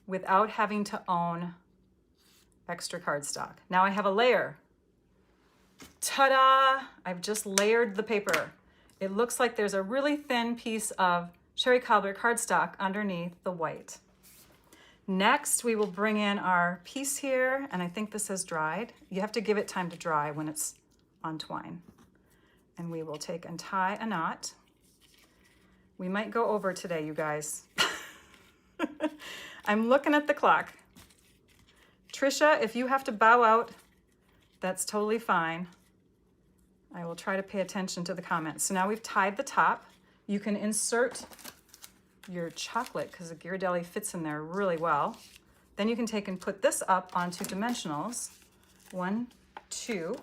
without having to own extra cardstock. Now I have a layer. Ta-da! I've just layered the paper. It looks like there's a really thin piece of cherry cobbler cardstock underneath the white. Next, we will bring in our piece here, and I think this has dried. You have to give it time to dry when it's on twine. And we will take and tie a knot We might go over today, you guys. I'm looking at the clock. Trisha, if you have to bow out, that's totally fine. I will try to pay attention to the comments. So now we've tied the top. You can insert your chocolate because the Ghirardelli fits in there really well. Then you can take and put this up onto dimensionals. 1, 2.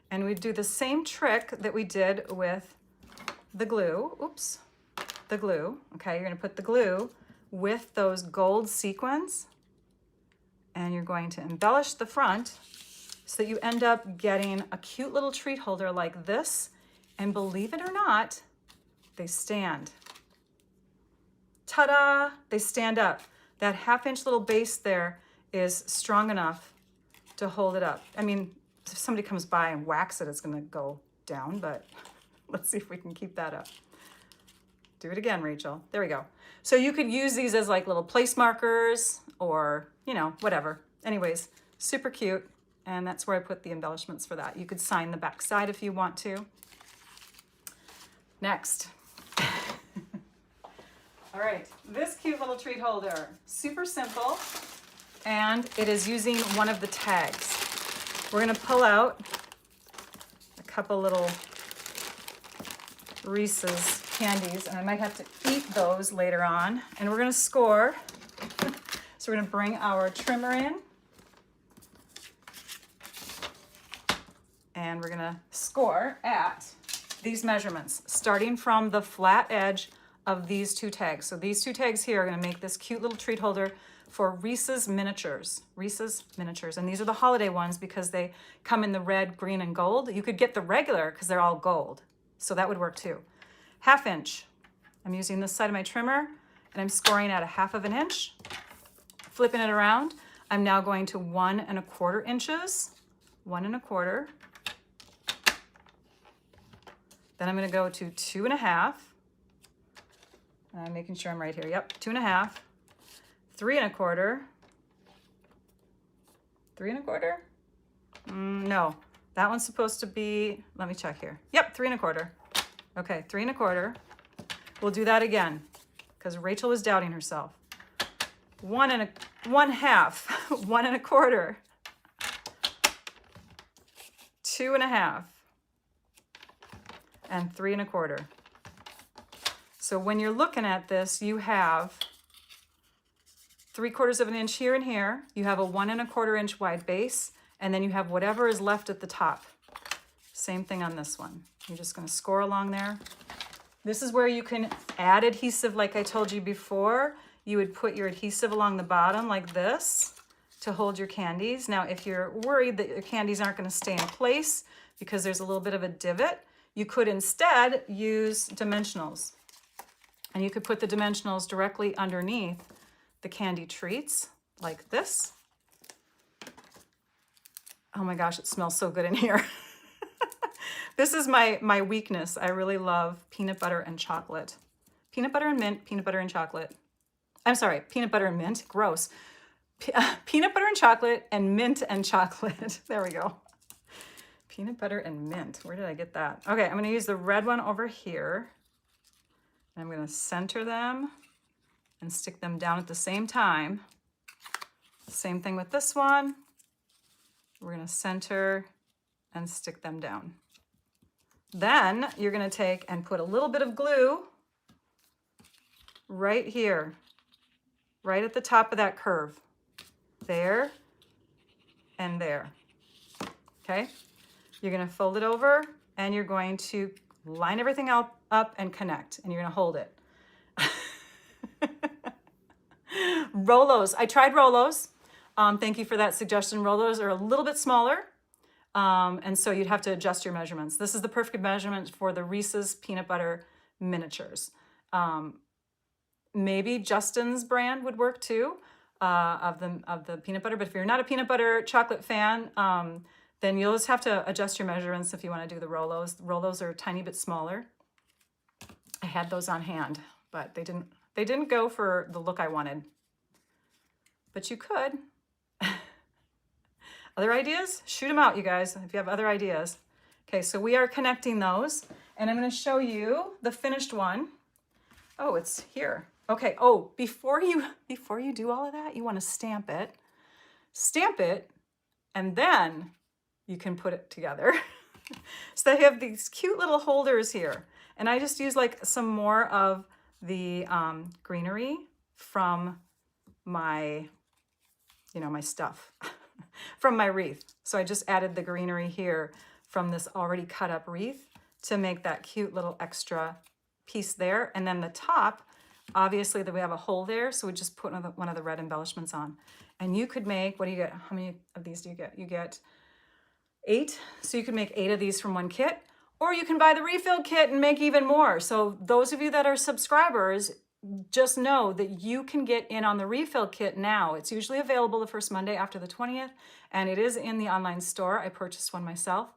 And we do the same trick that we did with the glue. Oops, the glue. Okay, you're gonna put the glue with those gold sequins and you're going to embellish the front so that you end up getting a cute little treat holder like this. And believe it or not, they stand. Ta-da, they stand up. That 1/2-inch little base there is strong enough to hold it up. I mean, if somebody comes by and whacks it, it's gonna go down, but let's see if we can keep that up. Do it again, Rachel. There we go. So you could use these as like little place markers or, you know, whatever. Anyways, super cute. And that's where I put the embellishments for that. You could sign the back side if you want to. Next. All right, this cute little treat holder, super simple. And it is using one of the tags. We're gonna pull out a couple little Reese's candies, and I might have to eat those later on. And we're gonna score. So we're gonna bring our trimmer in. And we're gonna score at these measurements, starting from the flat edge of these 2 tags. So these 2 tags here are gonna make this cute little treat holder for Reeses Miniatures. Reeses Miniatures, and these are the holiday ones because they come in the red, green, and gold. You could get the regular because they're all gold. So that would work too. 1/2 inch. I'm using this side of my trimmer and I'm scoring at 1/2 inch. Flipping it around, I'm now going to 1 1/4 inches. 1 1/4. Then I'm gonna go to 2 1/2. I'm making sure I'm right here. Yep, 2 1/2. 3 1/4. 3 1/4? No, that one's supposed to be, let me check here. Yep, 3 1/4. Okay, 3 1/4. We'll do that again because Rachel was doubting herself. 1 1/2. 1 1/4. 2 1/2. And 3 1/4. So when you're looking at this, you have 3/4 inch here and here. You have a 1 1/4 inch wide base, and then you have whatever is left at the top. Same thing on this one. You're just gonna score along there. This is where you can add adhesive like I told you before. You would put your adhesive along the bottom like this to hold your candies. Now, if you're worried that your candies aren't gonna stay in place because there's a little bit of a divot, you could instead use dimensionals. And you could put the dimensionals directly underneath the candy treats like this. Oh my gosh, it smells so good in here. This is my weakness. I really love peanut butter and chocolate. Peanut butter and mint, peanut butter and chocolate. I'm sorry, peanut butter and mint, gross. Peanut butter and chocolate and mint and chocolate. There we go. Peanut butter and mint, where did I get that? Okay, I'm gonna use the red one over here. I'm gonna center them and stick them down at the same time. Same thing with this one. We're gonna center and stick them down. Then you're gonna take and put a little bit of glue right here, right at the top of that curve. There and there, okay? You're gonna fold it over and you're going to line everything up and connect, and you're gonna hold it. Rolos, I tried Rolos. Thank you for that suggestion. Rolos are a little bit smaller, and so you'd have to adjust your measurements. This is the perfect measurement for the Reese's Peanut Butter Miniatures. Maybe Justin's brand would work too, of the peanut butter, but if you're not a peanut butter chocolate fan, then you'll just have to adjust your measurements if you want to do the Rolos. The Rolos are a tiny bit smaller. I had those on hand, but they didn't go for the look I wanted. But you could. Other ideas? Shoot them out, you guys, if you have other ideas. Okay, so we are connecting those, and I'm going to show you the finished one. Oh, it's here. Okay. Oh, before you do all of that, you want to stamp it, and then you can put it together. So they have these cute little holders here. And I just use like some more of the greenery from my, my stuff, from my wreath. So I just added the greenery here from this already cut up wreath to make that cute little extra piece there. And then the top, obviously that we have a hole there, so we just put one of the red embellishments on. And you could make, what do you get? How many of these do you get? You get 8. So you can make 8 of these from one kit, or you can buy the refill kit and make even more. So those of you that are subscribers, just know that you can get in on the refill kit now. It's usually available the first Monday after the 20th, and it is in the online store. I purchased one myself.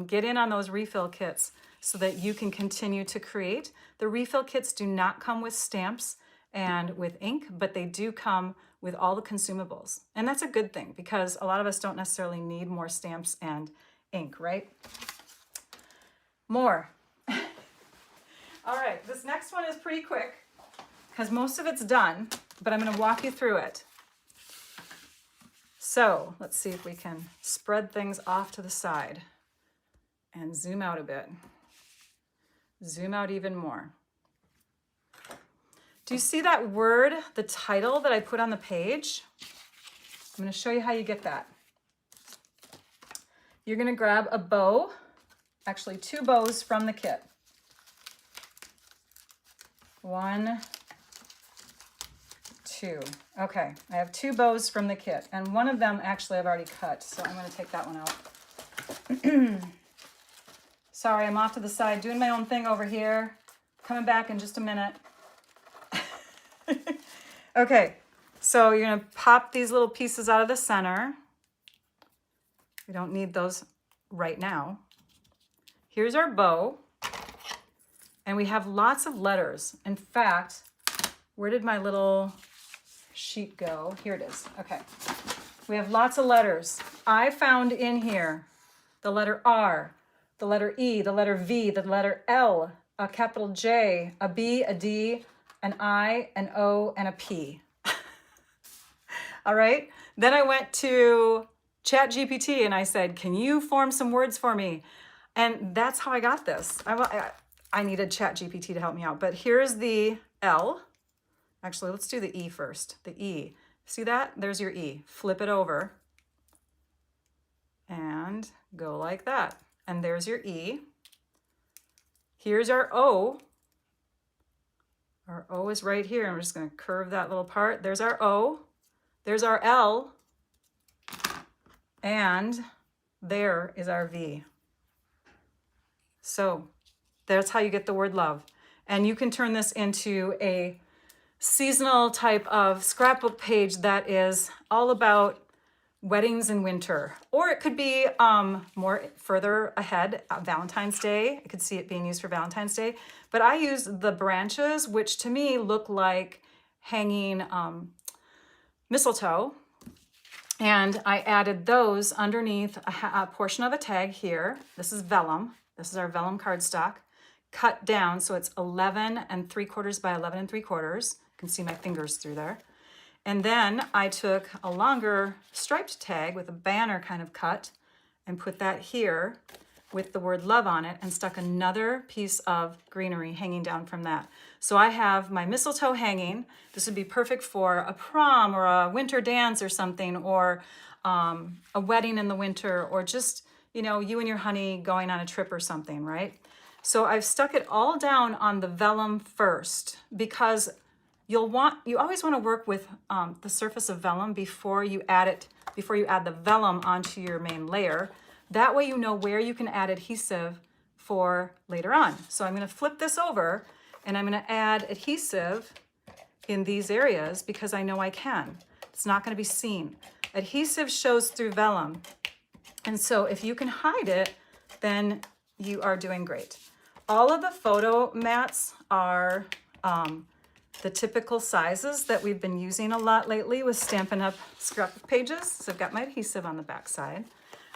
Get in on those refill kits so that you can continue to create. The refill kits do not come with stamps and with ink, but they do come with all the consumables. And that's a good thing because a lot of us don't necessarily need more stamps and ink, right? More. All right, this next one is pretty quick because most of it's done, but I'm going to walk you through it. So let's see if we can spread things off to the side and zoom out a bit. Zoom out even more. Do you see that word, the title that I put on the page? I'm going to show you how you get that. You're going to grab a bow, actually 2 bows from the kit. 1, 2. Okay, I have 2 bows from the kit, and one of them actually I've already cut, so I'm going to take that one out. Sorry, I'm off to the side doing my own thing over here. Coming back in just a minute. Okay, so you're going to pop these little pieces out of the center. We don't need those right now. Here's our bow. And we have lots of letters. In fact, where did my little sheet go? Here it is. Okay. We have lots of letters. I found in here the letter R, the letter E, the letter V, the letter L, a capital J, a B, a D, an I, an O, and a P. All right. Then I went to ChatGPT and I said, can you form some words for me? And that's how I got this. I needed ChatGPT to help me out. But here's the L. Actually, let's do the E first. The E. See that? There's your E. Flip it over. And go like that. And there's your E. Here's our O. Our O is right here. I'm just going to curve that little part. There's our O. There's our L. And there is our V. So that's how you get the word love. And you can turn this into a seasonal type of scrapbook page that is all about weddings in winter. Or it could be more further ahead, Valentine's Day. I could see it being used for Valentine's Day. But I use the branches, which to me look like hanging mistletoe. And I added those underneath a portion of a tag here. This is vellum. This is our vellum cardstock. Cut down so it's 11 3/4 by 11 3/4. You can see my fingers through there. And then I took a longer striped tag with a banner kind of cut and put that here with the word love on it and stuck another piece of greenery hanging down from that. So I have my mistletoe hanging. This would be perfect for a prom or a winter dance or something, or a wedding in the winter, or just, you and your honey going on a trip or something, right? So I've stuck it all down on the vellum first because you always want to work with the surface of vellum before you add the vellum onto your main layer. That way you know where you can add adhesive for later on. So I'm going to flip this over and I'm going to add adhesive in these areas because I know I can. It's not going to be seen. Adhesive shows through vellum. And so if you can hide it, then you are doing great. All of the photo mats are the typical sizes that we've been using a lot lately with Stampin' Up scrapbook pages. So I've got my adhesive on the back side.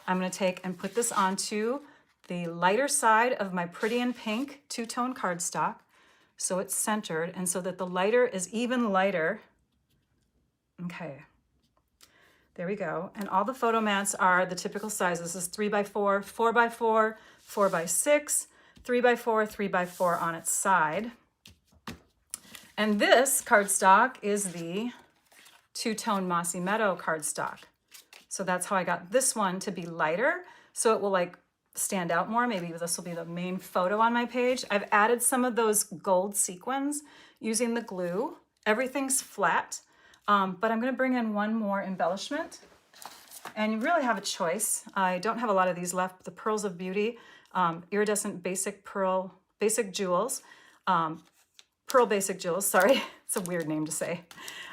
I'm going to take and put this onto the lighter side of my Pretty in Pink two-tone cardstock. so it's centered and so that the lighter is even lighter. Okay, there we go. And all the photo mats are the typical sizes. This is 3x4, 4x4, 4x6, 3x4, 3x4 on its side. And this cardstock is the two-tone Mossy Meadow cardstock. So that's how I got this one to be lighter, so it will like stand out more. Maybe this will be the main photo on my page. I've added some of those gold sequins using the glue. Everything's flat, but I'm gonna bring in one more embellishment. And you really have a choice. I don't have a lot of these left. The Pearls of Beauty, iridescent basic pearl, basic jewels, pearl basic jewels, sorry. It's a weird name to say.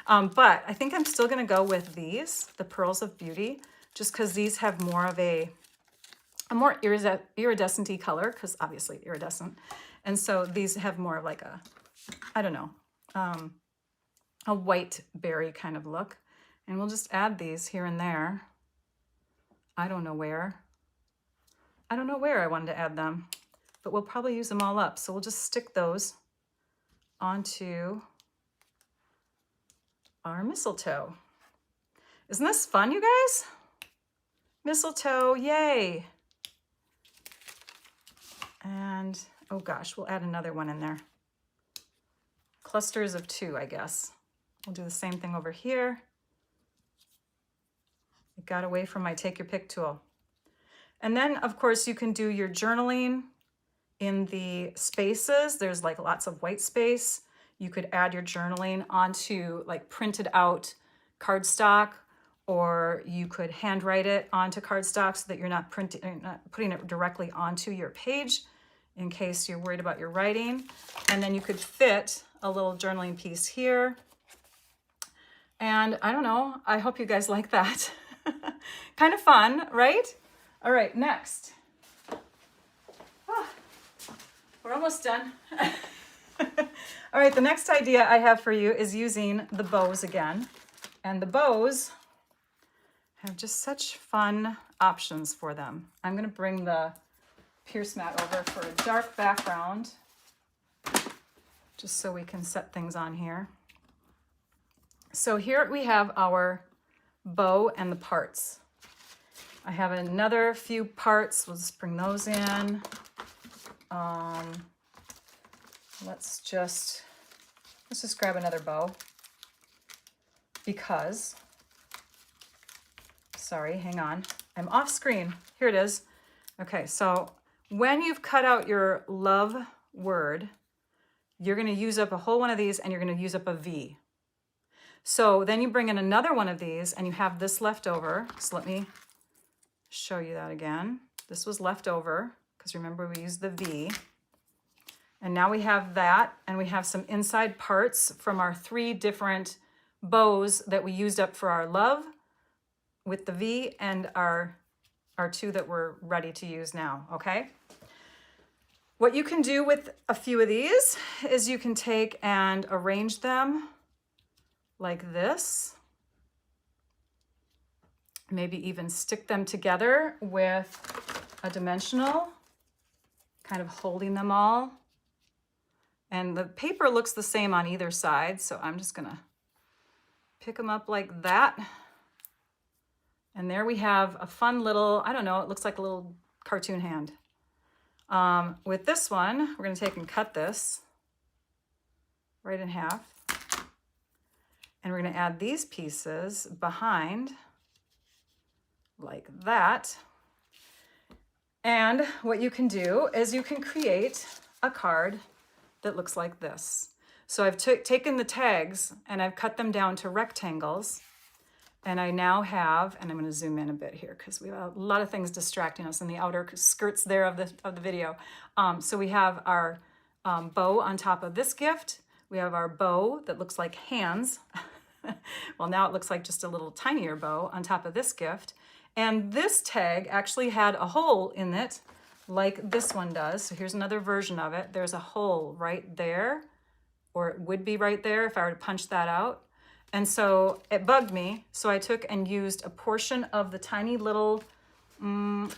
But I think I'm still gonna go with these, the Pearls of Beauty, just because these have more of a more iridescent-y color, because obviously iridescent. And so these have more of like a, I don't know, a white berry kind of look. And we'll just add these here and there. I don't know where I wanted to add them, but we'll probably use them all up. So we'll just stick those onto our mistletoe. Isn't this fun, you guys? Mistletoe, yay. And, oh gosh, we'll add another one in there. Clusters of 2, I guess. We'll do the same thing over here. It got away from my take your pick tool. And then, of course, you can do your journaling in the spaces. There's like lots of white space. You could add your journaling onto like printed out cardstock, or you could handwrite it onto cardstock so that you're not putting it directly onto your page in case you're worried about your writing. And then you could fit a little journaling piece here. And I don't know, I hope you guys like that. Kind of fun, right? All right, next. We're almost done. All right, the next idea I have for you is using the bows again. And the bows have just such fun options for them. I'm gonna bring the Pierce mat over for a dark background, just so we can set things on here. So here we have our bow and the parts. I have another few parts. We'll just bring those in. Let's just grab another bow because, sorry, hang on. I'm off screen. Here it is. Okay, so when you've cut out your love word, you're gonna use up a whole one of these and you're gonna use up a V. So then you bring in another one of these and you have this left over. So let me show you that again. This was left over because remember we used the V. And now we have that, and we have some inside parts from our 3 different bows that we used up for our love with the V, and our 2 that we're ready to use now, okay? What you can do with a few of these is you can take and arrange them like this. Maybe even stick them together with a dimensional, kind of holding them all. And the paper looks the same on either side, so I'm just gonna pick them up like that. And there we have a fun little, I don't know, it looks like a little cartoon hand. With this one, we're gonna take and cut this right in half. And we're gonna add these pieces behind like that. And what you can do is you can create a card that looks like this. So I've taken the tags and I've cut them down to rectangles. And I now have, and I'm gonna zoom in a bit here because we have a lot of things distracting us in the outer skirts there of the video. So we have our bow on top of this gift. We have our bow that looks like hands. Well, now it looks like just a little tinier bow on top of this gift. And this tag actually had a hole in it like this one does. So here's another version of it. There's a hole right there, or it would be right there if I were to punch that out. And so it bugged me. So I took and used a portion of the tiny little, the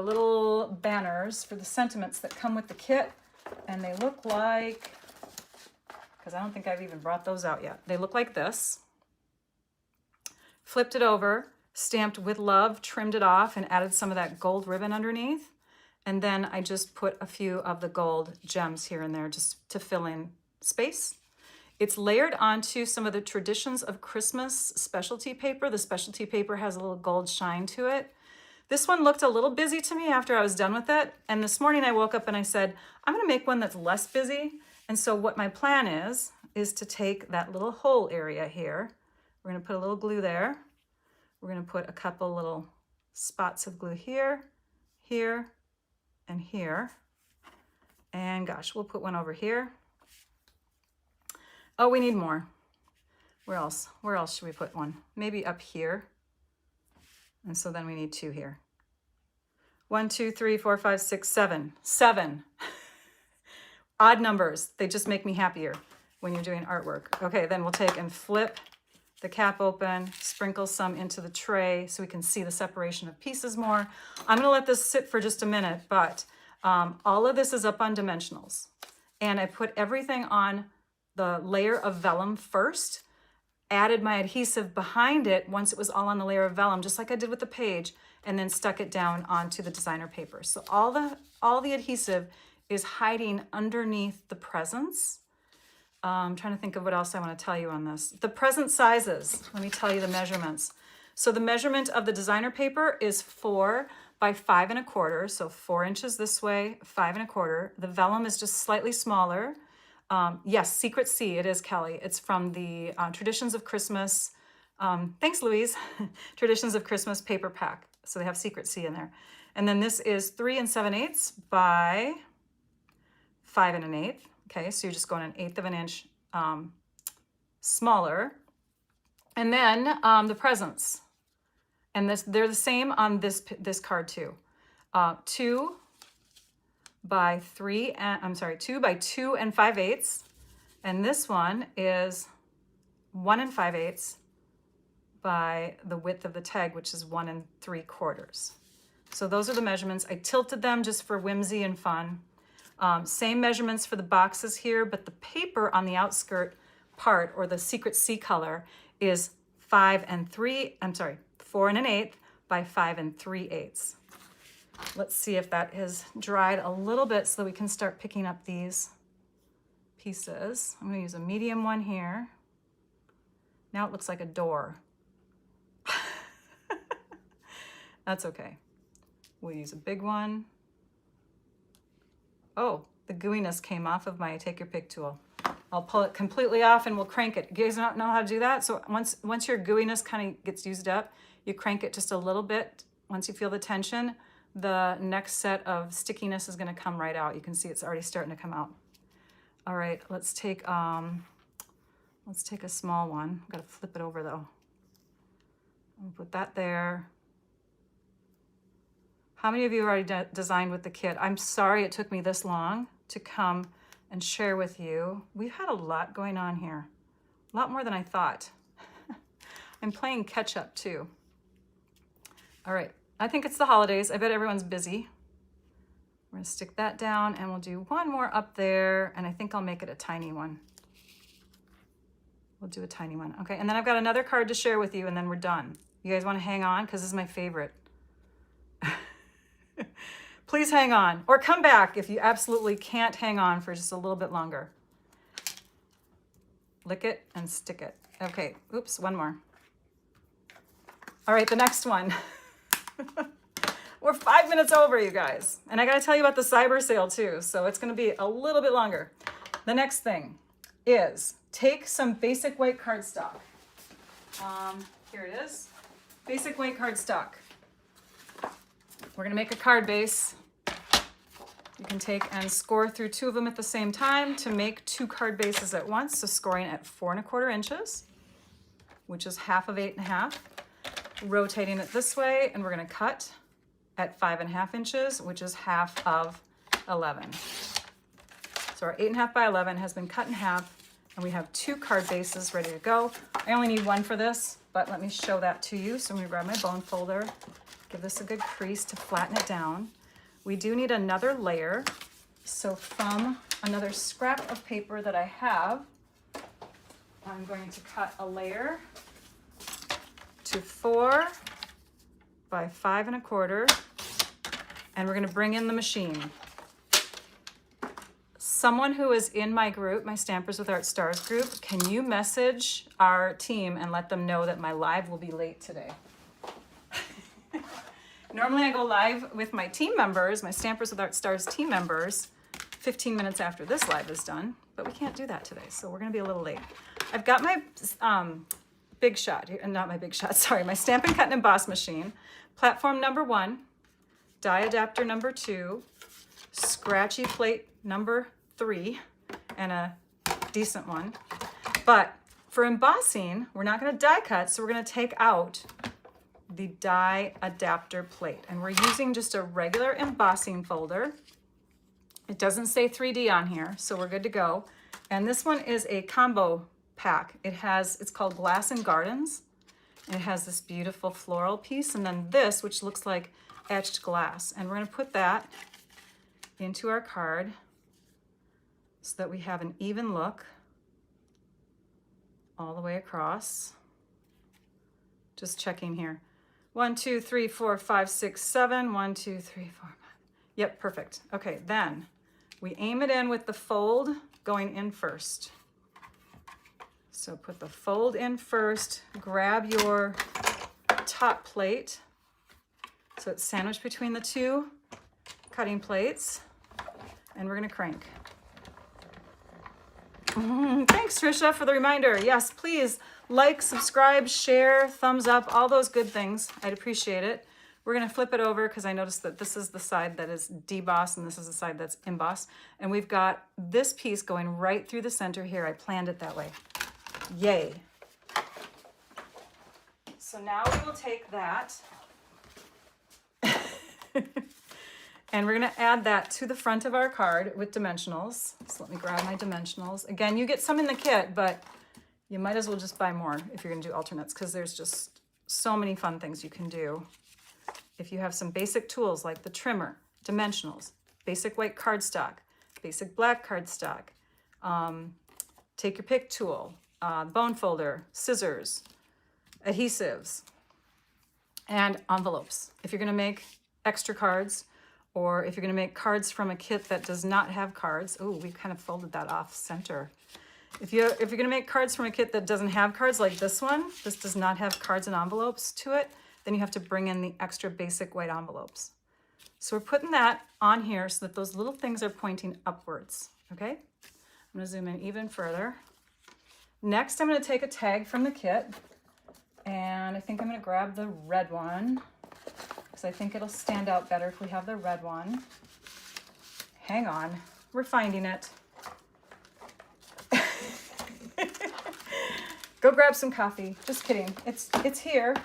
little banners for the sentiments that come with the kit. And they look like because I don't think I've even brought those out yet. They look like this. Flipped it over, stamped with love, trimmed it off, and added some of that gold ribbon underneath. And then I just put a few of the gold gems here and there just to fill in space. It's layered onto some of the Traditions of Christmas specialty paper. The specialty paper has a little gold shine to it. This one looked a little busy to me after I was done with it. And this morning I woke up and I said, I'm gonna make one that's less busy. And so what my plan is to take that little hole area here. We're gonna put a little glue there. We're gonna put a couple little spots of glue here, here, and here. And gosh, we'll put one over here. Oh, we need more. Where else? Where else should we put one? Maybe up here. And so then we need two here. 1, 2, 3, 4, 5, 6, 7. 7. Odd numbers. They just make me happier when you're doing artwork. Okay, then we'll take and flip the cap open, sprinkle some into the tray so we can see the separation of pieces more. I'm gonna let this sit for just a minute, but all of this is up on dimensionals. And I put everything on the layer of vellum first, added my adhesive behind it once it was all on the layer of vellum, just like I did with the page, and then stuck it down onto the designer paper. So all the adhesive is hiding underneath the presents. I'm trying to think of what else I want to tell you on this. The present sizes, let me tell you the measurements. So the measurement of the designer paper is 4 by 5 1/4, so 4 inches this way, 5 1/4. The vellum is just slightly smaller. Yes, Secret C, it is, Kelly. It's from the Traditions of Christmas, thanks Louise, Traditions of Christmas paper pack. So they have Secret C in there. And then this is 3 7/8 by 5 1/8. Okay, so you're just going 1/8 of an inch smaller. And then the presents. And they're the same on this card too. 2 by 2 5/8. And this one is 1 5/8 by the width of the tag, which is 1 3/4. So those are the measurements. I tilted them just for whimsy and fun. Same measurements for the boxes here, but the paper on the outskirt part, or the Secret C color, is 4 1/8 by 5 3/8. Let's see if that has dried a little bit so that we can start picking up these pieces. I'm gonna use a medium one here. Now it looks like a door. That's okay. We'll use a big one. Oh, the gooiness came off of my take your pick tool. I'll pull it completely off and we'll crank it. You guys don't know how to do that? So once your gooiness kind of gets used up, you crank it just a little bit. Once you feel the tension, the next set of stickiness is gonna come right out. You can see it's already starting to come out. All right, let's take a small one. I've got to flip it over though. I'll put that there. How many of you already designed with the kit? I'm sorry it took me this long to come and share with you. We've had a lot going on here. A lot more than I thought. I'm playing catch up too. All right, I think it's the holidays. I bet everyone's busy. We're gonna stick that down and we'll do one more up there, and I think I'll make it a tiny one. We'll do a tiny one. Okay, and then I've got another card to share with you and then we're done. You guys wanna hang on? Because this is my favorite. Please hang on, or come back if you absolutely can't hang on for just a little bit longer. Lick it and stick it. Okay, oops, one more. All right, the next one. We're 5 minutes over, you guys. And I gotta tell you about the cyber sale too, so it's gonna be a little bit longer. The next thing is take some basic white cardstock. Here it is, basic white cardstock. We're gonna make a card base. You can take and score through 2 of them at the same time to make 2 card bases at once. So scoring at 4 1/4 inches, which is half of 8 1/2. Rotating it this way, and we're gonna cut at 5 1/2 inches, which is half of 11. So our 8 1/2 by 11 has been cut in half, and we have 2 card bases ready to go. I only need 1 for this, but let me show that to you. So I'm gonna grab my bone folder, give this a good crease to flatten it down. We do need another layer. So from another scrap of paper that I have, I'm going to cut a layer to 4 by 5 1/4, and we're going to bring in the machine. Someone who is in my group, my Stampers with Art Stars group, can you message our team and let them know that my live will be late today? Normally I go live with my team members, my Stampers with Art Stars team members, 15 minutes after this live is done, but we can't do that today, so we're gonna be a little late. I've got my Big Shot, not my Big Shot, sorry, my Stampin' Cut and Emboss machine, platform number 1, die adapter number 2, scratchy plate number 3, and a decent one. But for embossing, we're not gonna die cut, so we're gonna take out the die adapter plate. And we're using just a regular embossing folder. It doesn't say 3D on here, so we're good to go. And this one is a combo pack. It's called Glass and Gardens. And it has this beautiful floral piece, and then this, which looks like etched glass. And we're gonna put that into our card so that we have an even look all the way across. Just checking here. 1, 2, 3, 4, 5, 6, 7. 1, 2, 3, 4, 5. Yep, perfect. Okay, then we aim it in with the fold going in first. So put the fold in first, grab your top plate so it's sandwiched between the 2 cutting plates, and we're gonna crank. Thanks, Trisha, for the reminder. Yes, please like, subscribe, share, thumbs up, all those good things. I'd appreciate it. We're gonna flip it over because I noticed that this is the side that is debossed and this is the side that's embossed. And we've got this piece going right through the center here. I planned it that way. Yay. So now we will take that and we're gonna add that to the front of our card with dimensionals. So let me grab my dimensionals. Again, you get some in the kit, but you might as well just buy more if you're gonna do alternates, because there's just so many fun things you can do. If you have some basic tools like the trimmer, dimensionals, basic white cardstock, basic black cardstock, take your pick tool, bone folder, scissors, adhesives, and envelopes. If you're gonna make extra cards, or if you're gonna make cards from a kit that does not have cards, oh, we kind of folded that off center. If you're gonna make cards from a kit that doesn't have cards, like this one, this does not have cards and envelopes to it, then you have to bring in the extra basic white envelopes. So we're putting that on here so that those little things are pointing upwards, okay? I'm gonna zoom in even further. Next, I'm gonna take a tag from the kit, and I think I'm gonna grab the red one, because I think it'll stand out better if we have the red one. Hang on, we're finding it. Go grab some coffee. Just kidding. It's here.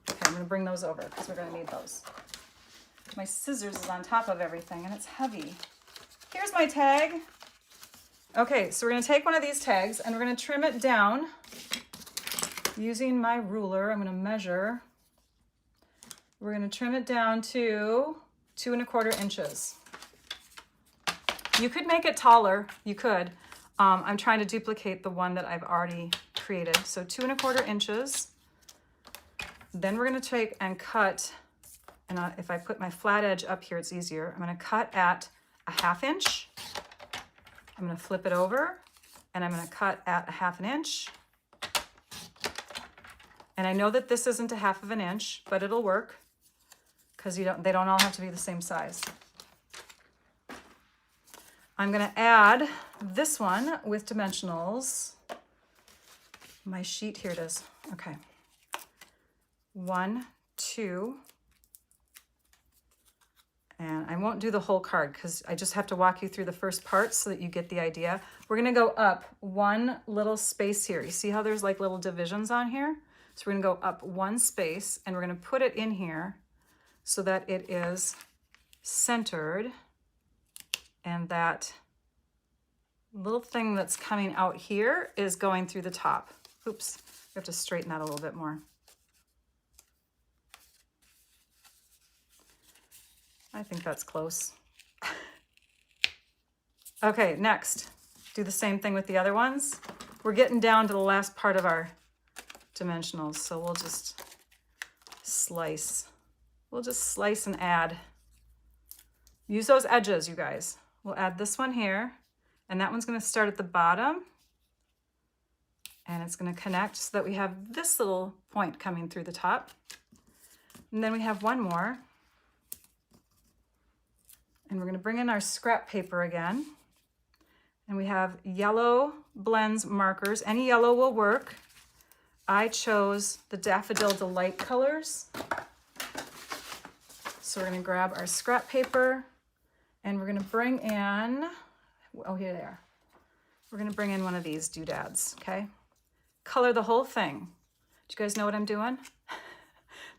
Okay, I'm gonna bring those over because we're gonna need those. My scissors is on top of everything and it's heavy. Here's my tag. Okay, so we're gonna take one of these tags and we're gonna trim it down using my ruler. I'm gonna measure. We're gonna trim it down to 2 1/4 inches. You could make it taller, you could. I'm trying to duplicate the one that I've already created. So 2 1/4 inches. Then we're gonna take and cut, and if I put my flat edge up here, it's easier. I'm gonna cut at a 1/2 inch. I'm gonna flip it over, and I'm gonna cut at a 1/2 inch. And I know that this isn't a 1/2 inch, but it'll work, because they don't all have to be the same size. I'm gonna add this one with dimensionals. My sheet, here it is. Okay. 1, 2. And I won't do the whole card because I just have to walk you through the first part so that you get the idea. We're gonna go up 1 little space here. You see how there's like little divisions on here? So we're gonna go up 1 space and we're gonna put it in here so that it is centered, and that little thing that's coming out here is going through the top. Oops, we have to straighten that a little bit more. I think that's close. Okay, next, do the same thing with the other ones. we're getting down to the last part of our dimensionals, so we'll just slice. We'll just slice and add. Use those edges, you guys. We'll add this one here, and that one's going to start at the bottom, and it's going to connect so that we have this little point coming through the top. And then we have one more, and we're going to bring in our scrap paper again, and we have yellow blends markers. Any yellow will work. I chose the Daffodil Delight colors. So we're going to grab our scrap paper, and we're going to bring in, oh, here they are. We're going to bring in one of these doodads, okay? Color the whole thing. Do you guys know what I'm doing?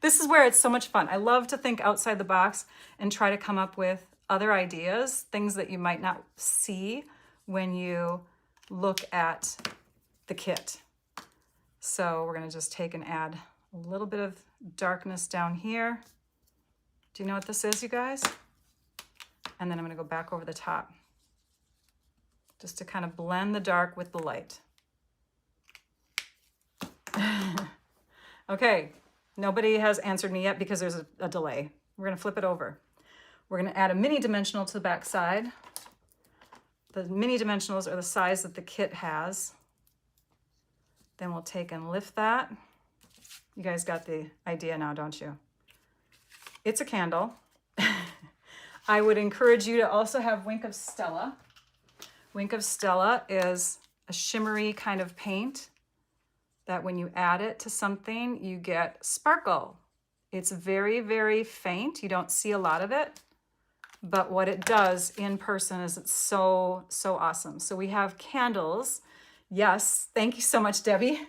This is where it's so much fun. I love to think outside the box and try to come up with other ideas, things that you might not see when you look at the kit. So we're going to just take and add a little bit of darkness down here. Do you know what this is, you guys? And then I'm going to go back over the top just to kind of blend the dark with the light. Okay, nobody has answered me yet because there's a delay. We're going to flip it over. We're going to add a mini dimensional to the back side. The mini dimensionals are the size that the kit has. Then we'll take and lift that. You guys got the idea now, don't you? It's a candle. I would encourage you to also have Wink of Stella. Wink of Stella is a shimmery kind of paint that when you add it to something, you get sparkle. It's very, very faint. You don't see a lot of it, but what it does in person is it's so, so awesome. So we have candles. Yes, thank you so much, Debbie.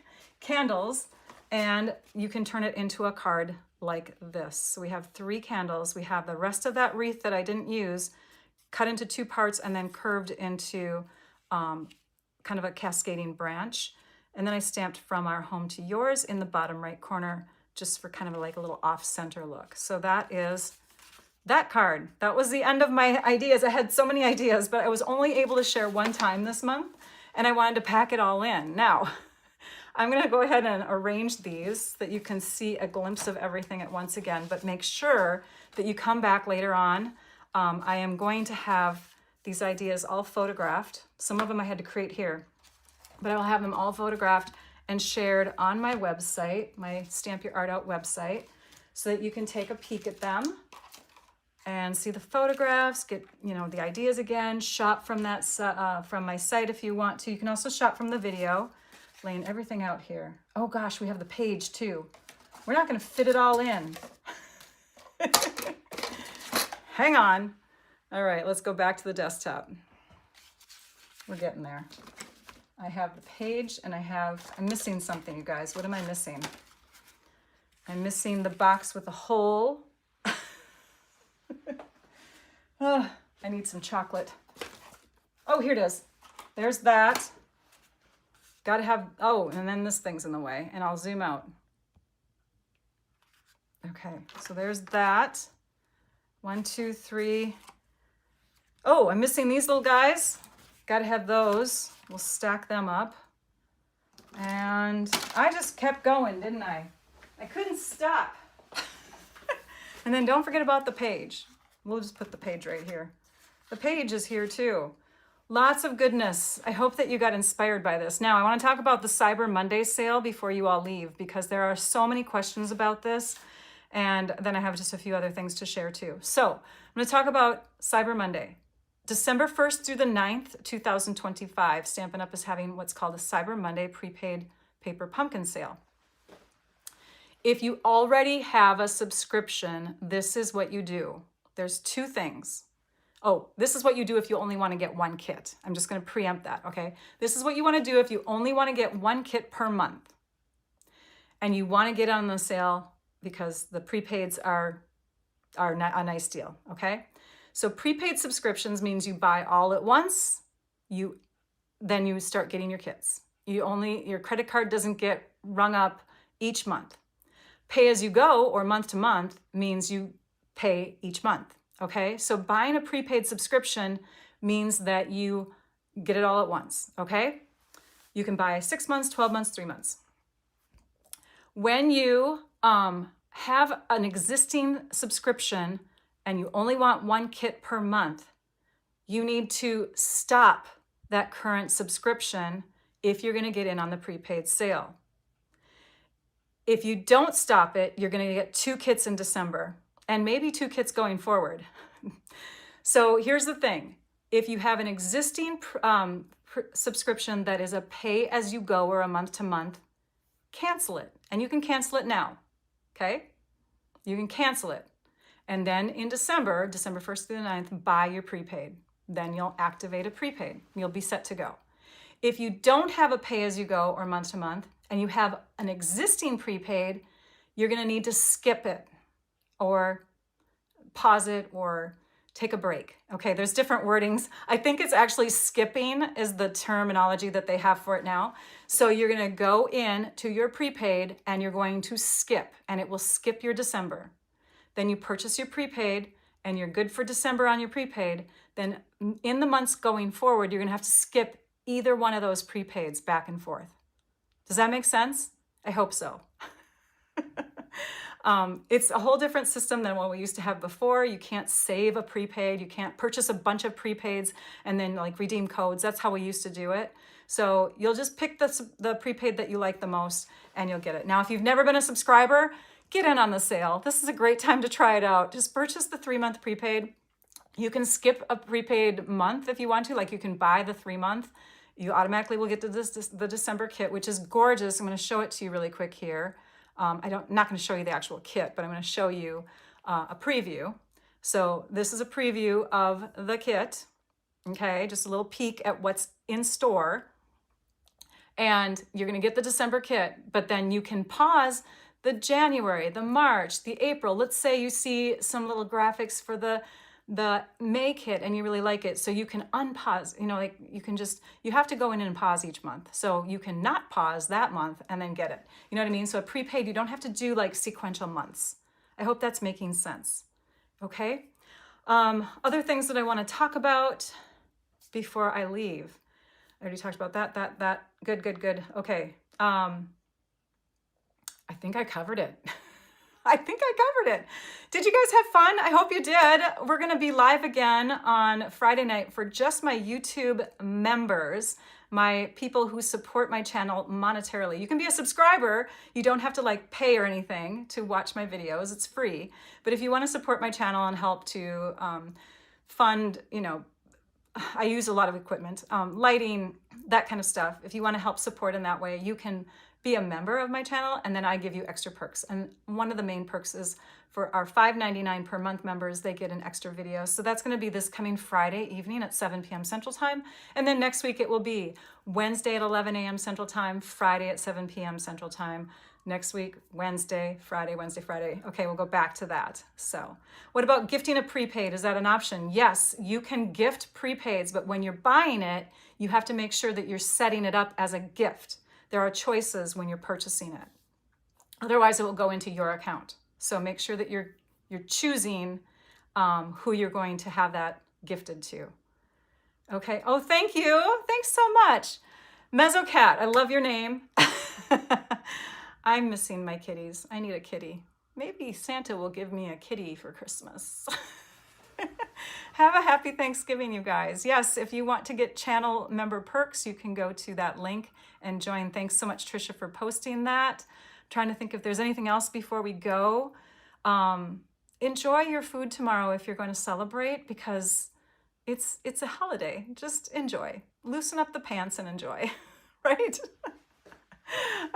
Candles, and you can turn it into a card like this. So we have 3 candles. We have the rest of that wreath that I didn't use cut into 2 parts and then curved into kind of a cascading branch. And then I stamped From Our Home to Yours in the bottom right corner just for kind of like a little off-center look. So that is that card. That was the end of my ideas. I had so many ideas, but I was only able to share one time this month, and I wanted to pack it all in. Now, I'm going to go ahead and arrange these so that you can see a glimpse of everything at once again, but make sure that you come back later on. I am going to have these ideas all photographed. Some of them I had to create here, but I'll have them all photographed and shared on my website, my Stamp Your Art Out website, so that you can take a peek at them and see the photographs, get, you know, the ideas again, shop from that from my site if you want to. You can also shop from the video, laying everything out here. Oh gosh, we have the page too. We're not going to fit it all in. Hang on. All right, let's go back to the desktop. We're getting there. I have the page and I'm missing something, you guys. What am I missing? I'm missing the box with the hole. Oh, I need some chocolate. Oh, here it is. There's that. Gotta have, oh, and then this thing's in the way, and I'll zoom out. Okay, so there's that. 1, 2, 3. Oh, I'm missing these little guys. Gotta have those. We'll stack them up. And I just kept going, didn't I? I couldn't stop. And then don't forget about the page. We'll just put the page right here. The page is here too. Lots of goodness. I hope that you got inspired by this. Now, I want to talk about the Cyber Monday sale before you all leave, because there are so many questions about this. And then I have just a few other things to share too. So I'm going to talk about Cyber Monday. December 1st through the 9th, 2025, Stampin' Up! Is having what's called a Cyber Monday prepaid paper pumpkin sale. If you already have a subscription, this is what you do. There's 2 things. Oh, this is what you do if you only want to get 1 kit. I'm just going to preempt that, okay? This is what you want to do if you only want to get 1 kit per month. And you want to get on the sale because the prepaids are a nice deal, okay? So prepaid subscriptions means you buy all at once, then you start getting your kits. Your credit card doesn't get rung up each month. Pay as you go or month to month means you pay each month, okay? So buying a prepaid subscription means that you get it all at once, okay? You can buy 6 months, 12 months, 3 months. When you have an existing subscription and you only want 1 kit per month, you need to stop that current subscription if you're going to get in on the prepaid sale. If you don't stop it, you're going to get 2 kits in December and maybe 2 kits going forward. So here's the thing. If you have an existing subscription that is a pay-as-you-go or a month-to-month, cancel it. And you can cancel it now, okay? You can cancel it. And then in December 1st through the 9th, buy your prepaid. Then you'll activate a prepaid. You'll be set to go. If you don't have a pay-as-you-go or month-to-month, and you have an existing prepaid, you're gonna need to skip it or pause it or take a break. Okay, there's different wordings. I think it's actually skipping is the terminology that they have for it now. So you're gonna go in to your prepaid and you're going to skip, and it will skip your December. Then you purchase your prepaid and you're good for December on your prepaid. Then in the months going forward, you're gonna have to skip either one of those prepaids back and forth. Does that make sense? I hope so. It's a whole different system than what we used to have before. You can't save a prepaid. You can't purchase a bunch of prepaids and then like redeem codes. That's how we used to do it. So you'll just pick the prepaid that you like the most and you'll get it. Now, if you've never been a subscriber, get in on the sale. This is a great time to try it out. Just purchase the 3-month prepaid. You can skip a prepaid month if you want to, like you can buy the 3-month. You automatically will get to the December kit, which is gorgeous. I'm going to show it to you really quick here. I'm not going to show you the actual kit, but I'm going to show you a preview. So this is a preview of the kit. Okay, just a little peek at what's in store. And you're going to get the December kit, but then you can pause the January, the March, the April. Let's say you see some little graphics for the May kit and you really like it. So you can unpause, like you have to go in and pause each month. So you can not pause that month and then get it. You know what I mean? So a prepaid, you don't have to do like sequential months. I hope that's making sense. Okay. Other things that I want to talk about before I leave. I already talked about that. Good. Okay. I think I covered it. I think I covered it. Did you guys have fun? I hope you did. We're going to be live again on Friday night for just my YouTube members, my people who support my channel monetarily. You can be a subscriber. You don't have to like pay or anything to watch my videos. It's free. But if you want to support my channel and help to fund, I use a lot of equipment, lighting, that kind of stuff. If you want to help support in that way, you can be a member of my channel, and then I give you extra perks. And one of the main perks is for our $5.99 per month members, they get an extra video. So that's going to be this coming Friday evening at 7 p.m. Central Time. And then next week it will be Wednesday at 11 a.m. Central Time, Friday at 7 p.m. Central Time. Next week, Wednesday, Friday. Okay, we'll go back to that. So what about gifting a prepaid? Is that an option? Yes, you can gift prepaids, but when you're buying it, you have to make sure that you're setting it up as a gift. There are choices when you're purchasing it. Otherwise, it will go into your account. So make sure that you're choosing who you're going to have that gifted to. Okay. Oh, thank you. Thanks so much. Mezzocat, I love your name. I'm missing my kitties. I need a kitty. Maybe Santa will give me a kitty for Christmas. Have a happy Thanksgiving, you guys. Yes, if you want to get channel member perks, you can go to that link and join. Thanks so much, Trisha, for posting that. I'm trying to think if there's anything else before we go. Enjoy your food tomorrow if you're going to celebrate, because it's a holiday. Just enjoy. Loosen up the pants and enjoy, right?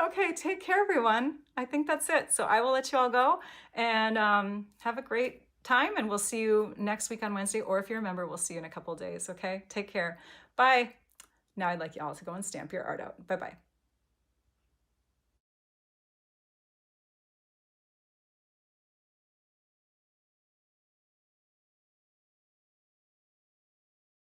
Okay, take care, everyone. I think that's it. So I will let you all go and have a great time, and we'll see you next week on Wednesday, or if you're a member, we'll see you in a couple of days. Okay, take care. Bye. Now I'd like you all to go and stamp your art out. Bye-bye.